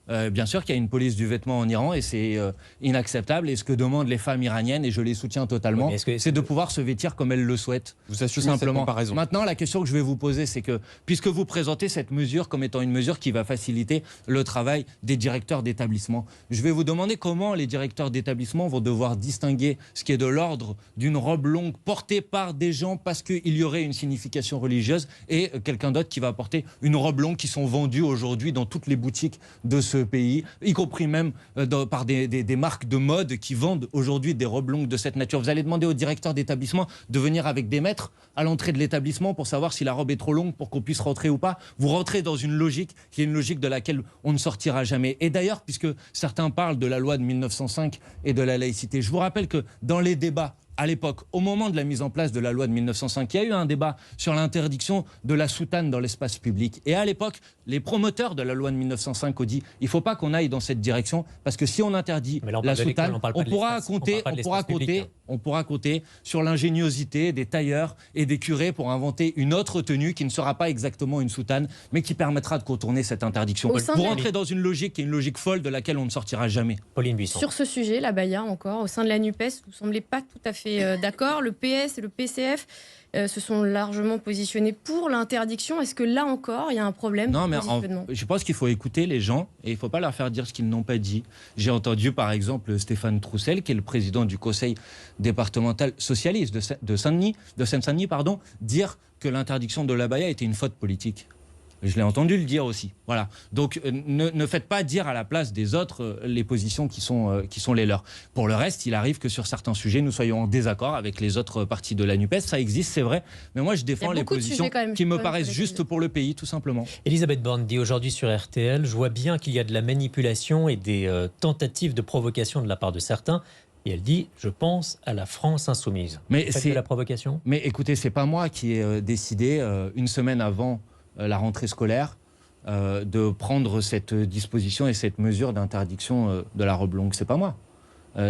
Bien sûr qu'il y a une police du vêtement en Iran et c'est inacceptable. Et ce que demandent les femmes iraniennes, et je les soutiens totalement, c'est de pouvoir se vêtir comme elles le souhaitent.
Vous assumez
tout simplement.
cette comparaison.
Maintenant, la question que je vais vous poser, c'est que, puisque vous présentez cette mesure comme étant une mesure qui va faciliter le travail des directeurs d'établissement, je vais vous demander comment les directeurs d'établissement vont devoir distinguer ce qui est de l'ordre d'une robe longue portée par des gens parce qu'il y aurait une signification religieuse et quelqu'un d'autre qui va porter une robe longue qui sont vendues aujourd'hui dans toutes les boutiques de ce pays, y compris même par des marques de mode qui vendent aujourd'hui des robes longues de cette nature. Vous allez demander au directeur d'établissement de venir avec des mètres à l'entrée de l'établissement pour savoir si la robe est trop longue pour qu'on puisse rentrer ou pas. Vous rentrez dans une logique qui est une logique de laquelle on ne sortira jamais. Et d'ailleurs, puisque certains parlent de la loi de 1905 et de la laïcité, je vous rappelle que dans les débats à l'époque, au moment de la mise en place de la loi de 1905, il y a eu un débat sur l'interdiction de la soutane dans l'espace public. Et à l'époque, les promoteurs de la loi de 1905 ont dit il ne faut pas qu'on aille dans cette direction parce que si on interdit la soutane, on pourra compter sur l'ingéniosité des tailleurs et des curés pour inventer une autre tenue qui ne sera pas exactement une soutane, mais qui permettra de contourner cette interdiction. Vous rentrez dans une logique qui est une logique folle de laquelle on ne sortira jamais.
Pauline Buisson.
Sur ce sujet, la Baya encore, au sein de la NUPES, vous ne semblez pas tout à fait d'accord. Le PS et le PCF se sont largement positionnés pour l'interdiction. Est-ce que là encore, il y a un problème de positionnement ?
Je pense qu'il faut écouter les gens et il ne faut pas leur faire dire ce qu'ils n'ont pas dit. J'ai entendu par exemple Stéphane Troussel, qui est le président du conseil départemental socialiste de Seine-Saint-Denis, dire que l'interdiction de l'abaya était une faute politique. Je l'ai entendu le dire aussi. Voilà. Donc ne faites pas dire à la place des autres les positions qui sont les leurs. Pour le reste, il arrive que sur certains sujets, nous soyons en désaccord avec les autres partis de la NUPES. Ça existe, c'est vrai. Mais moi, je défends les positions qui me paraissent justes pour le pays, tout simplement.
Elisabeth Borne dit aujourd'hui sur RTL, je vois bien qu'il y a de la manipulation et des tentatives de provocation de la part de certains. Et elle dit, je pense à la France insoumise.
Mais
c'est de la provocation.
Mais écoutez, c'est pas moi qui ai décidé une semaine avant la rentrée scolaire, de prendre cette disposition et cette mesure d'interdiction de la robe longue. C'est pas moi.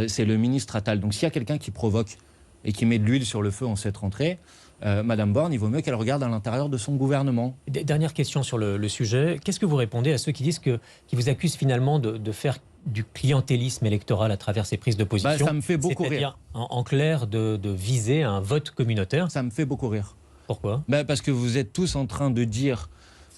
C'est le ministre Attal. Donc s'il y a quelqu'un qui provoque et qui met de l'huile sur le feu en cette rentrée, Madame Borne, il vaut mieux qu'elle regarde à l'intérieur de son gouvernement.
Dernière question sur le sujet. Qu'est-ce que vous répondez à ceux qui disent qui vous accusent finalement de faire du clientélisme électoral à travers ces prises de position?
Ça me fait beaucoup rire.
En clair, de viser un vote communautaire.
Ça me fait beaucoup rire.
Pourquoi ?
Parce que vous êtes tous en train de dire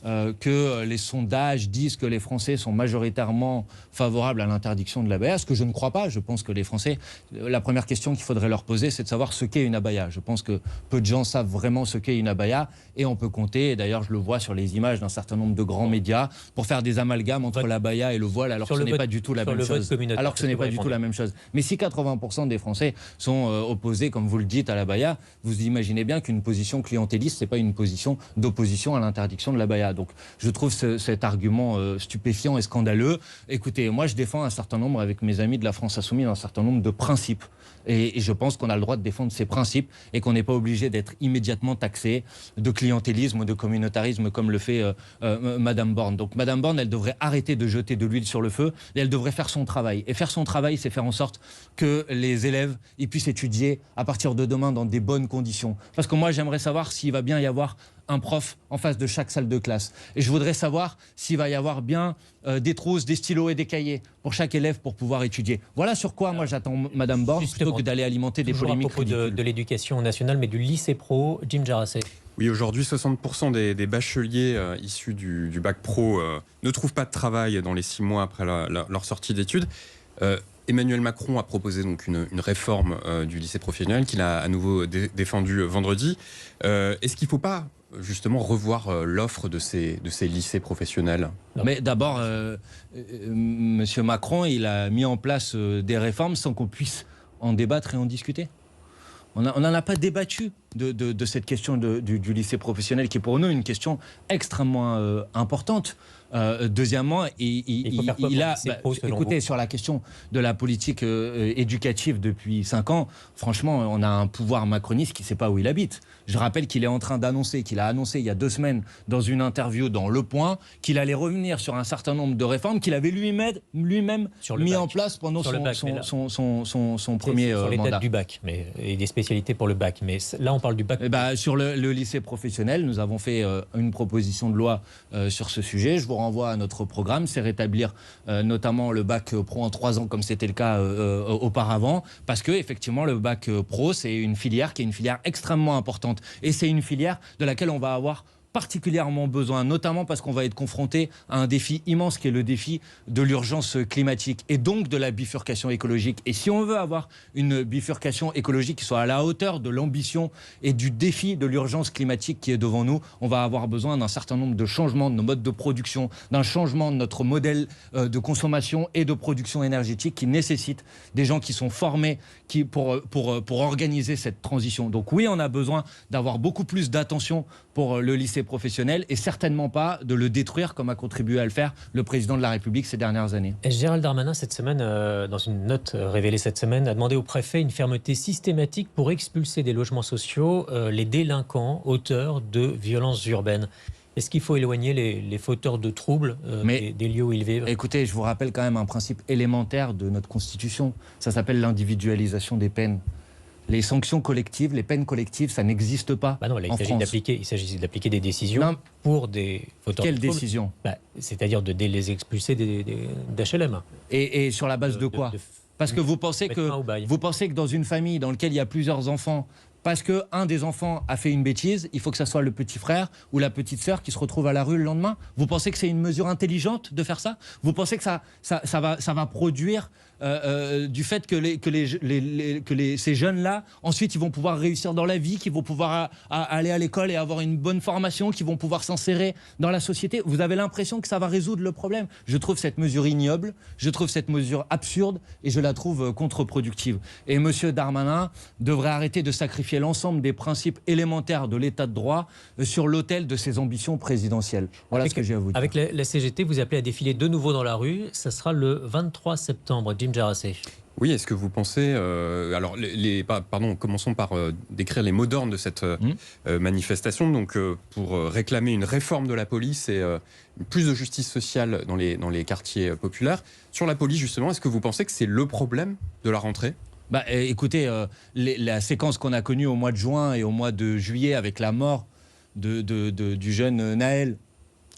que les sondages disent que les Français sont majoritairement favorables à l'interdiction de l'abaya, ce que je ne crois pas. Je pense que les Français, la première question qu'il faudrait leur poser, c'est de savoir ce qu'est une abaya. Je pense que peu de gens savent vraiment ce qu'est une abaya et on peut compter, et d'ailleurs je le vois sur les images d'un certain nombre de grands médias, pour faire des amalgames entre l'abaya et le voile, alors que ce n'est pas du tout la même chose. Alors que ce n'est pas du tout la même chose. Mais si 80% des Français sont opposés, comme vous le dites, à l'abaya, vous imaginez bien qu'une position clientéliste, ce n'est pas une position d'opposition à l'interdiction de l'abaya. Donc je trouve cet argument stupéfiant et scandaleux. Écoutez, moi je défends un certain nombre, avec mes amis de la France Insoumise, un certain nombre de principes. Et je pense qu'on a le droit de défendre ces principes et qu'on n'est pas obligé d'être immédiatement taxé de clientélisme ou de communautarisme comme le fait Madame Borne. Donc Madame Borne, elle devrait arrêter de jeter de l'huile sur le feu et elle devrait faire son travail. Et faire son travail, c'est faire en sorte que les élèves ils puissent étudier à partir de demain dans des bonnes conditions. Parce que moi, j'aimerais savoir s'il va bien y avoir un prof en face de chaque salle de classe. Et je voudrais savoir s'il va y avoir bien des trousses, des stylos et des cahiers pour chaque élève pour pouvoir étudier. Voilà sur quoi moi j'attends Madame Borne, plutôt que d'aller alimenter des polémiques ridicules.
À propos de l'éducation nationale, mais du lycée pro, Jim Jarassé.
Oui, aujourd'hui, 60% des bacheliers issus du bac pro ne trouvent pas de travail dans les 6 mois après leur sortie d'études. Emmanuel Macron a proposé donc une réforme du lycée professionnel qu'il a à nouveau défendue vendredi. Est-ce qu'il ne faut pas justement revoir l'offre de ces lycées professionnels?
Mais d'abord, Monsieur Macron, il a mis en place des réformes sans qu'on puisse en débattre et en discuter. On n'en a pas débattu de cette question du lycée professionnel, qui est pour nous une question extrêmement importante. Deuxièmement, écoutez, sur la question de la politique éducative depuis 5 ans, franchement, on a un pouvoir macroniste qui ne sait pas où il habite. Je rappelle qu'il est en train d'annoncer, qu'il a annoncé il y a 2 semaines dans une interview dans Le Point, qu'il allait revenir sur un certain nombre de réformes qu'il avait lui-même mis en place pendant son premier
sur les
mandat.
dates du bac et des spécialités pour le bac. Mais là, on parle du bac.
Sur le lycée professionnel, nous avons fait une proposition de loi sur ce sujet. Je vous renvoie à notre programme. C'est rétablir notamment le bac pro en 3 ans, comme c'était le cas auparavant. Parce que, effectivement, le bac pro, c'est une filière qui est une filière extrêmement importante. Et c'est une filière de laquelle on va avoir particulièrement besoin, notamment parce qu'on va être confronté à un défi immense qui est le défi de l'urgence climatique et donc de la bifurcation écologique. Et si on veut avoir une bifurcation écologique qui soit à la hauteur de l'ambition et du défi de l'urgence climatique qui est devant nous, on va avoir besoin d'un certain nombre de changements de nos modes de production, d'un changement de notre modèle de consommation et de production énergétique qui nécessite des gens qui sont formés pour organiser cette transition. Donc oui, on a besoin d'avoir beaucoup plus d'attention pour le lycée professionnel et certainement pas de le détruire comme a contribué à le faire le président de la République ces dernières années.
Et Gérald Darmanin, cette semaine, dans une note révélée cette semaine, a demandé au préfet une fermeté systématique pour expulser des logements sociaux les délinquants auteurs de violences urbaines. Est-ce qu'il faut éloigner les fauteurs de troubles des lieux où ils vivent ?
Écoutez, je vous rappelle quand même un principe élémentaire de notre Constitution. Ça s'appelle l'individualisation des peines. Les sanctions collectives, les peines collectives, ça n'existe pas en France.
Il s'agit d'appliquer des décisions pour des fauteurs de troubles.
Quelles décisions ?
C'est-à-dire de les expulser d'HLM.
Et sur la base de quoi ? Parce que vous pensez que dans une famille dans laquelle il y a plusieurs enfants, parce qu'un des enfants a fait une bêtise, il faut que ça soit le petit frère ou la petite sœur qui se retrouve à la rue le lendemain. Vous pensez que c'est une mesure intelligente de faire ça ? Vous pensez que ça va produire du fait que ces jeunes-là, ensuite, ils vont pouvoir réussir dans la vie, qu'ils vont pouvoir aller à l'école et avoir une bonne formation, qu'ils vont pouvoir s'insérer dans la société ? Vous avez l'impression que ça va résoudre le problème ? Je trouve cette mesure ignoble, je trouve cette mesure absurde et je la trouve contre-productive. Et M. Darmanin devrait arrêter de sacrifier l'ensemble des principes élémentaires de l'état de droit sur l'autel de ses ambitions présidentielles. Voilà ce que j'ai à vous dire.
Avec la CGT, vous appelez à défiler de nouveau dans la rue. Ça sera le 23 septembre. Jim Jarassé.
Oui, est-ce que vous pensez... commençons par décrire les mots d'ordre de cette manifestation. Donc, pour réclamer une réforme de la police et plus de justice sociale dans les quartiers populaires. Sur la police, justement, est-ce que vous pensez que c'est le problème de la rentrée ?
Écoutez, la séquence qu'on a connue au mois de juin et au mois de juillet avec la mort du jeune Naël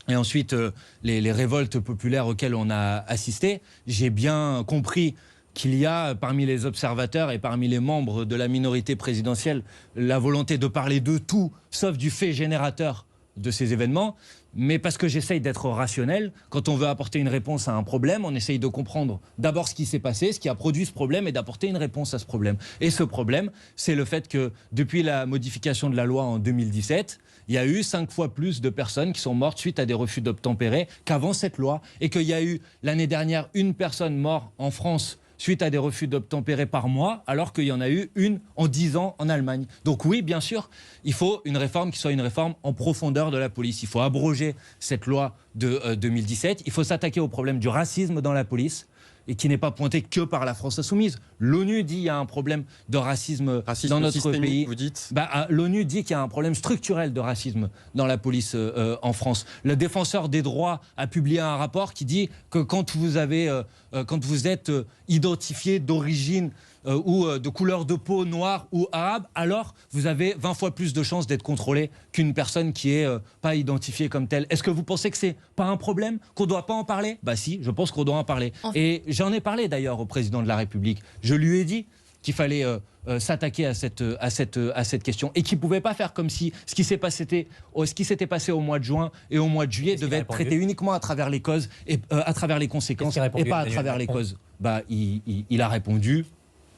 et ensuite les révoltes populaires auxquelles on a assisté, j'ai bien compris qu'il y a parmi les observateurs et parmi les membres de la minorité présidentielle la volonté de parler de tout sauf du fait générateur de ces événements. Mais parce que j'essaye d'être rationnel, quand on veut apporter une réponse à un problème, on essaye de comprendre d'abord ce qui s'est passé, ce qui a produit ce problème et d'apporter une réponse à ce problème. Et ce problème, c'est le fait que depuis la modification de la loi en 2017, il y a eu 5 fois plus de personnes qui sont mortes suite à des refus d'obtempérer qu'avant cette loi et qu'il y a eu l'année dernière une personne morte en France suite à des refus d'obtempérer par mois, alors qu'il y en a eu une en 10 ans en Allemagne. Donc oui, bien sûr, il faut une réforme qui soit une réforme en profondeur de la police. Il faut abroger cette loi de 2017. Il faut s'attaquer au problème du racisme dans la police et qui n'est pas pointé que par la France insoumise. L'ONU dit qu'il y a un problème de racisme dans notre pays.
Vous dites
l'ONU dit qu'il y a un problème structurel de racisme dans la police en France. Le défenseur des droits a publié un rapport qui dit que quand vous êtes identifié d'origine ou de couleur de peau noire ou arabe, alors vous avez 20 fois plus de chances d'être contrôlé qu'une personne qui n'est pas identifiée comme telle. Est-ce que vous pensez que c'est pas un problème, qu'on ne doit pas en parler ? Si, je pense qu'on doit en parler. Et j'en ai parlé d'ailleurs au président de la République. Je lui ai dit qu'il fallait s'attaquer à cette question et qu'il ne pouvait pas faire comme si ce qui s'était passé au mois de juin et au mois de juillet devait être traité uniquement à travers les causes et à travers les conséquences et pas à travers les causes. Il a répondu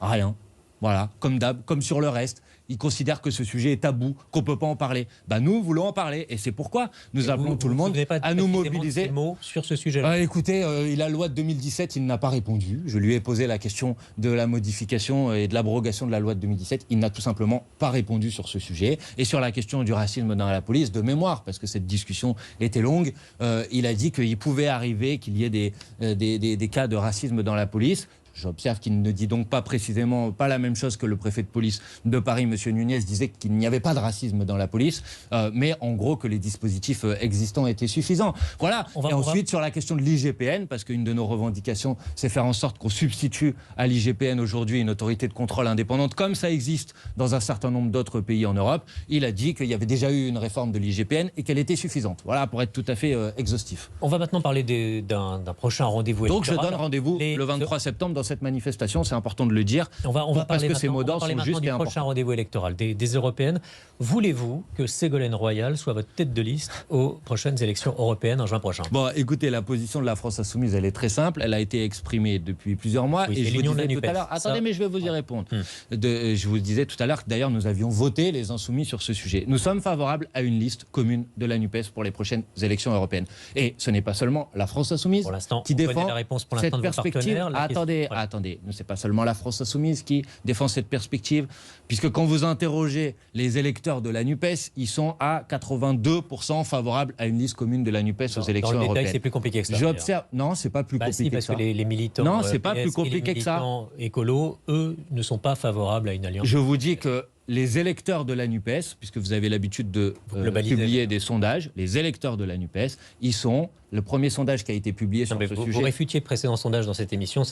rien. Voilà, comme d'hab, comme sur le reste. Ils considèrent que ce sujet est tabou, qu'on ne peut pas en parler. Nous voulons en parler. Et c'est pourquoi nous appelons tout le monde à nous mobiliser.
Des mots sur ce sujet-là.
Écoutez, la loi de 2017, il n'a pas répondu. Je lui ai posé la question de la modification et de l'abrogation de la loi de 2017. Il n'a tout simplement pas répondu sur ce sujet. Et sur la question du racisme dans la police, de mémoire, parce que cette discussion était longue, il a dit qu'il pouvait arriver qu'il y ait des cas de racisme dans la police. J'observe qu'il ne dit donc pas précisément pas la même chose que le préfet de police de Paris, M. Nunez, disait qu'il n'y avait pas de racisme dans la police, mais en gros que les dispositifs existants étaient suffisants. Voilà. Et ensuite, sur la question de l'IGPN, parce qu'une de nos revendications, c'est faire en sorte qu'on substitue à l'IGPN aujourd'hui une autorité de contrôle indépendante, comme ça existe dans un certain nombre d'autres pays en Europe. Il a dit qu'il y avait déjà eu une réforme de l'IGPN et qu'elle était suffisante. Voilà, pour être tout à fait exhaustif.
On va maintenant parler d'un prochain rendez-vous électoral.
Donc je donne rendez-vous le 23 septembre dans cette manifestation, c'est important de le dire.
On va
parce que ces mots d'ordre sont juste
du prochain rendez-vous électoral des européennes. Voulez-vous que Ségolène Royal soit votre tête de liste aux prochaines élections européennes en juin prochain?
Bon, écoutez, la position de la France Insoumise, elle est très simple. Elle a été exprimée depuis plusieurs mois.
Oui,
et je vous disais
tout
à l'heure. Attendez, mais je vais vous y répondre. Je vous disais tout à l'heure que d'ailleurs nous avions voté les Insoumis sur ce sujet. Nous sommes favorables à une liste commune de la NUPES pour les prochaines élections européennes. Et ce n'est pas seulement la France Insoumise qui défend cette perspective. Attendez, c'est pas seulement la France Insoumise qui défend cette perspective, puisque quand vous interrogez les électeurs de la NUPES, ils sont à 82% favorables à une liste commune de la NUPES aux élections européennes.
Détail, c'est plus compliqué que ça.
J'observe. Non, c'est pas plus compliqué que ça.
Parce que les militants.
Non, c'est pas plus compliqué que ça.
Les militants écolos, eux, ne sont pas favorables à une alliance.
Je vous dis que les électeurs de la NUPES, puisque vous avez l'habitude de publier des sondages, les électeurs de la NUPES, ils sont... Le premier sondage qui a été publié sur ce sujet...
Vous réfutiez le précédent sondage dans cette émission.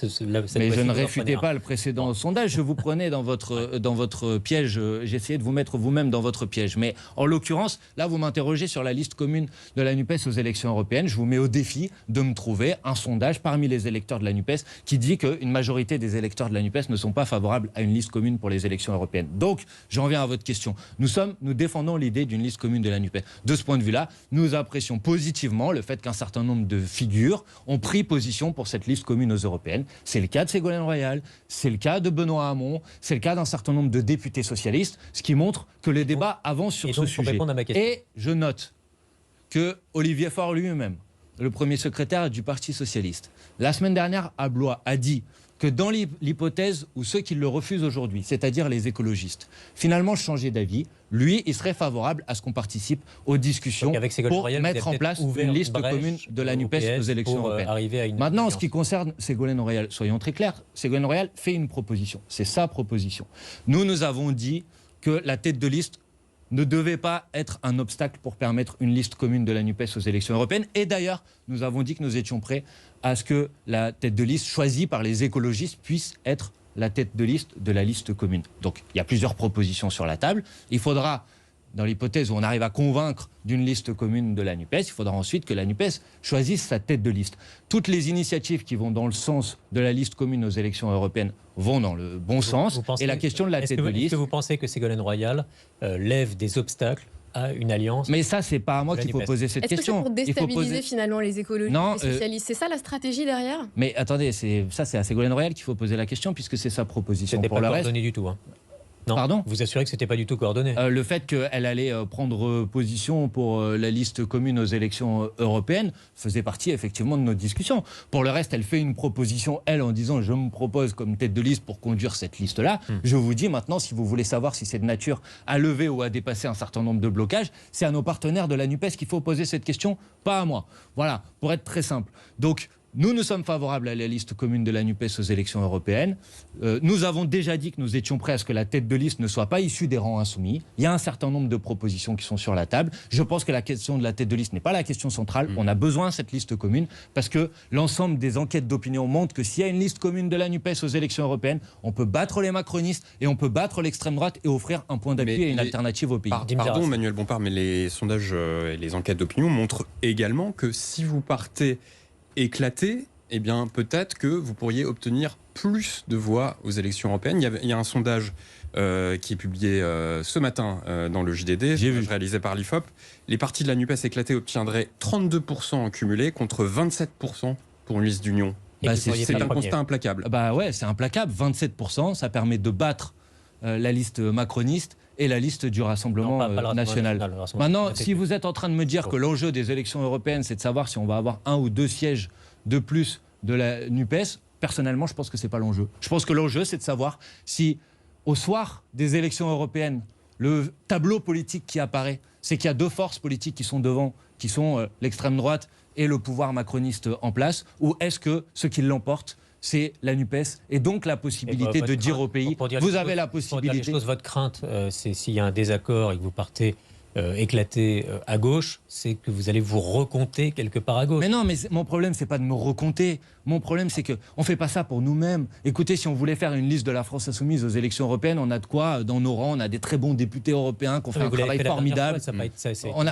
Mais je ne réfutais pas le précédent sondage. Je vous prenais dans votre piège. J'essayais de vous mettre vous-même dans votre piège. Mais en l'occurrence, là, vous m'interrogez sur la liste commune de la NUPES aux élections européennes. Je vous mets au défi de me trouver un sondage parmi les électeurs de la NUPES qui dit qu'une majorité des électeurs de la NUPES ne sont pas favorables à une liste commune pour les élections européennes. Donc, j'en viens à votre question. Nous défendons l'idée d'une liste commune de la NUPES. De ce point de vue-là, nous apprécions positivement le fait qu'un certain nombre de figures ont pris position pour cette liste commune aux européennes. C'est le cas de Ségolène Royal, c'est le cas de Benoît Hamon, c'est le cas d'un certain nombre de députés socialistes, ce qui montre que les débats avancent sur ce sujet. Et je note que Olivier Faure lui-même, le premier secrétaire du Parti socialiste, la semaine dernière à Blois, a dit que dans l'hypothèse où ceux qui le refusent aujourd'hui, c'est-à-dire les écologistes, finalement changer d'avis, lui, il serait favorable à ce qu'on participe aux discussions pour mettre en place une liste commune de la NUPES aux élections européennes. Maintenant, en ce qui concerne Ségolène Royal, soyons très clairs, Ségolène Royal fait une proposition. C'est sa proposition. Nous avons dit que la tête de liste ne devait pas être un obstacle pour permettre une liste commune de la NUPES aux élections européennes. Et d'ailleurs, nous avons dit que nous étions prêts à ce que la tête de liste choisie par les écologistes puisse être la tête de liste de la liste commune. Donc, il y a plusieurs propositions sur la table. Il faudra, dans l'hypothèse où on arrive à convaincre d'une liste commune de la NUPES, il faudra ensuite que la NUPES choisisse sa tête de liste. Toutes les initiatives qui vont dans le sens de la liste commune aux élections européennes vont dans le bon sens. Et la question de la tête de liste...
Est-ce que vous pensez que Ségolène Royal lève des obstacles à une alliance?
Mais ça, c'est pas à moi qu'il faut poser cette question.
Est-ce que c'est pour déstabiliser finalement les écologistes, les socialistes? C'est ça la stratégie derrière?
Mais attendez, c'est à Ségolène Royal qu'il faut poser la question puisque c'est sa proposition.
C'était
pour
pas
le
coordonné du tout. Non.
Pardon?
Vous assurez que ce n'était pas du tout coordonné?
Le fait qu'elle allait prendre position pour la liste commune aux élections européennes faisait partie effectivement de notre discussion. Pour le reste, elle fait une proposition, elle, en disant « je me propose comme tête de liste pour conduire cette liste-là ». Je vous dis maintenant, si vous voulez savoir si c'est de nature à lever ou à dépasser un certain nombre de blocages, c'est à nos partenaires de la NUPES qu'il faut poser cette question, pas à moi. Voilà, pour être très simple. Donc, nous sommes favorables à la liste commune de la NUPES aux élections européennes. Nous avons déjà dit que nous étions prêts à ce que la tête de liste ne soit pas issue des rangs insoumis. Il y a un certain nombre de propositions qui sont sur la table. Je pense que la question de la tête de liste n'est pas la question centrale. On a besoin de cette liste commune parce que l'ensemble des enquêtes d'opinion montrent que s'il y a une liste commune de la NUPES aux élections européennes, on peut battre les macronistes et on peut battre l'extrême droite et offrir un point d'appui et une alternative au pays.
Pardon, Manuel Bompard, mais les sondages et les enquêtes d'opinion montrent également que si vous partez éclaté, eh bien, peut-être que vous pourriez obtenir plus de voix aux élections européennes. Il y a un sondage qui est publié ce matin dans le JDD, réalisé par l'IFOP. Les partis de la NUPES éclatés obtiendraient 32% en cumulé contre 27% pour une liste d'union. C'est un constat implacable.
Ouais, c'est implacable. 27%, ça permet de battre la liste macroniste et la liste du Rassemblement national. Maintenant, si vous êtes en train de me dire que l'enjeu des élections européennes, c'est de savoir si on va avoir 1 ou 2 sièges de plus de la NUPES, personnellement, je pense que ce n'est pas l'enjeu. Je pense que l'enjeu, c'est de savoir si, au soir des élections européennes, le tableau politique qui apparaît, c'est qu'il y a 2 forces politiques qui sont devant, qui sont l'extrême droite et le pouvoir macroniste en place, ou est-ce que ce qui l'emporte, c'est la NUPES, et donc la possibilité de dire au pays, vous avez la possibilité...
Pour dire les choses, votre crainte, c'est s'il y a un désaccord et que vous partez éclaté à gauche, c'est que vous allez vous recompter quelque part à gauche.
Mais non, mais mon problème, c'est pas de me recompter. Mon problème, c'est qu'on ne fait pas ça pour nous-mêmes. Écoutez, si on voulait faire une liste de la France insoumise aux élections européennes, on a de quoi, dans nos rangs, on a des très bons députés européens qui ont fait un travail formidable. On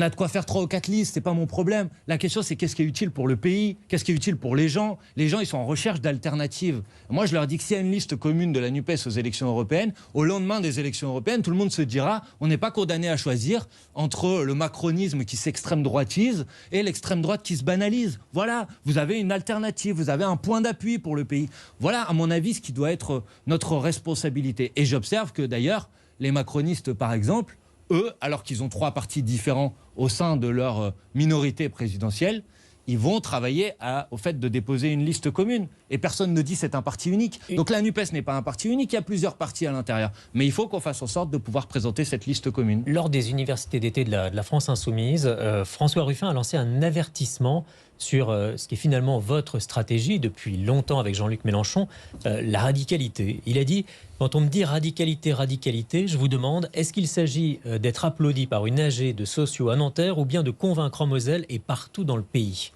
a de quoi faire 3 ou 4 listes, c'est pas mon problème. La question, c'est qu'est-ce qui est utile pour le pays, qu'est-ce qui est utile pour les gens. Les gens, ils sont en recherche d'alternatives. Moi, je leur dis que s'il y a une liste commune de la NUPES aux élections européennes, au lendemain des élections européennes, tout le monde se dira, on n'est pas condamné à choisir entre le macronisme qui s'extrême droitise et l'extrême droite qui se banalise. Voilà, vous avez une alternative, vous avez un point d'appui pour le pays. Voilà, à mon avis, ce qui doit être notre responsabilité. Et j'observe que d'ailleurs, les macronistes, par exemple, eux, alors qu'ils ont 3 partis différents au sein de leur minorité présidentielle, ils vont travailler au fait de déposer une liste commune. Et personne ne dit c'est un parti unique. Donc la NUPES n'est pas un parti unique, il y a plusieurs partis à l'intérieur. Mais il faut qu'on fasse en sorte de pouvoir présenter cette liste commune.
Lors des universités d'été de la France Insoumise, François Ruffin a lancé un avertissement sur ce qui est finalement votre stratégie depuis longtemps avec Jean-Luc Mélenchon, la radicalité. Il a dit, quand on me dit radicalité, radicalité, je vous demande, est-ce qu'il s'agit d'être applaudi par une AG de sociaux à Nanterre ou bien de convaincre en Moselle et partout dans le pays?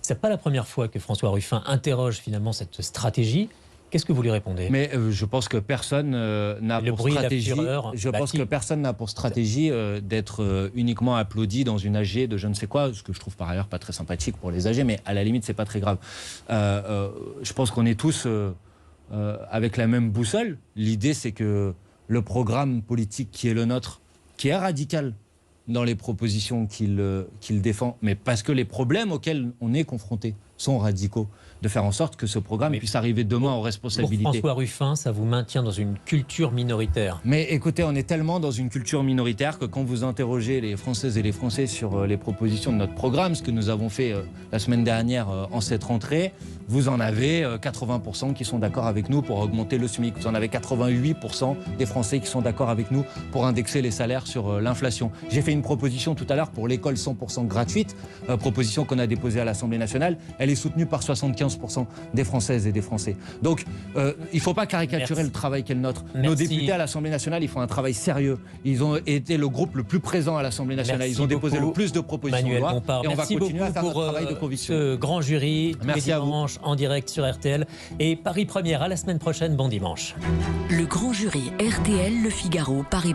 Ce n'est pas la première fois que François Ruffin interroge finalement cette stratégie. Qu'est-ce que vous lui répondez?
Mais je pense que personne n'a pour stratégie. Je pense que personne n'a pour stratégie d'être uniquement applaudi dans une AG de je ne sais quoi, ce que je trouve par ailleurs pas très sympathique pour les AG, mais à la limite c'est pas très grave. Je pense qu'on est tous avec la même boussole. L'idée c'est que le programme politique qui est le nôtre, qui est radical dans les propositions qu'il défend, mais parce que les problèmes auxquels on est confronté sont radicaux, de faire en sorte que ce programme puisse arriver demain aux responsabilités.
Pour François Ruffin, ça vous maintient dans une culture minoritaire.
Mais écoutez, on est tellement dans une culture minoritaire que quand vous interrogez les Françaises et les Français sur les propositions de notre programme, ce que nous avons fait la semaine dernière en cette rentrée, vous en avez 80% qui sont d'accord avec nous pour augmenter le SMIC. Vous en avez 88% des Français qui sont d'accord avec nous pour indexer les salaires sur l'inflation. J'ai fait une proposition tout à l'heure pour l'école 100% gratuite, proposition qu'on a déposée à l'Assemblée nationale. Elle est soutenue par 75% des Françaises et des Français. Donc, il ne faut pas caricaturer le travail qu'est le nôtre. Nos députés à l'Assemblée nationale, ils font un travail sérieux. Ils ont été le groupe le plus présent à l'Assemblée nationale. Ils ont déposé le plus de propositions de loi. Et on va continuer à faire notre travail de conviction.
Ce grand jury,
merci à vous.
En direct sur RTL. Et Paris Première à la semaine prochaine. Bon dimanche.
Le grand jury RTL Le Figaro Paris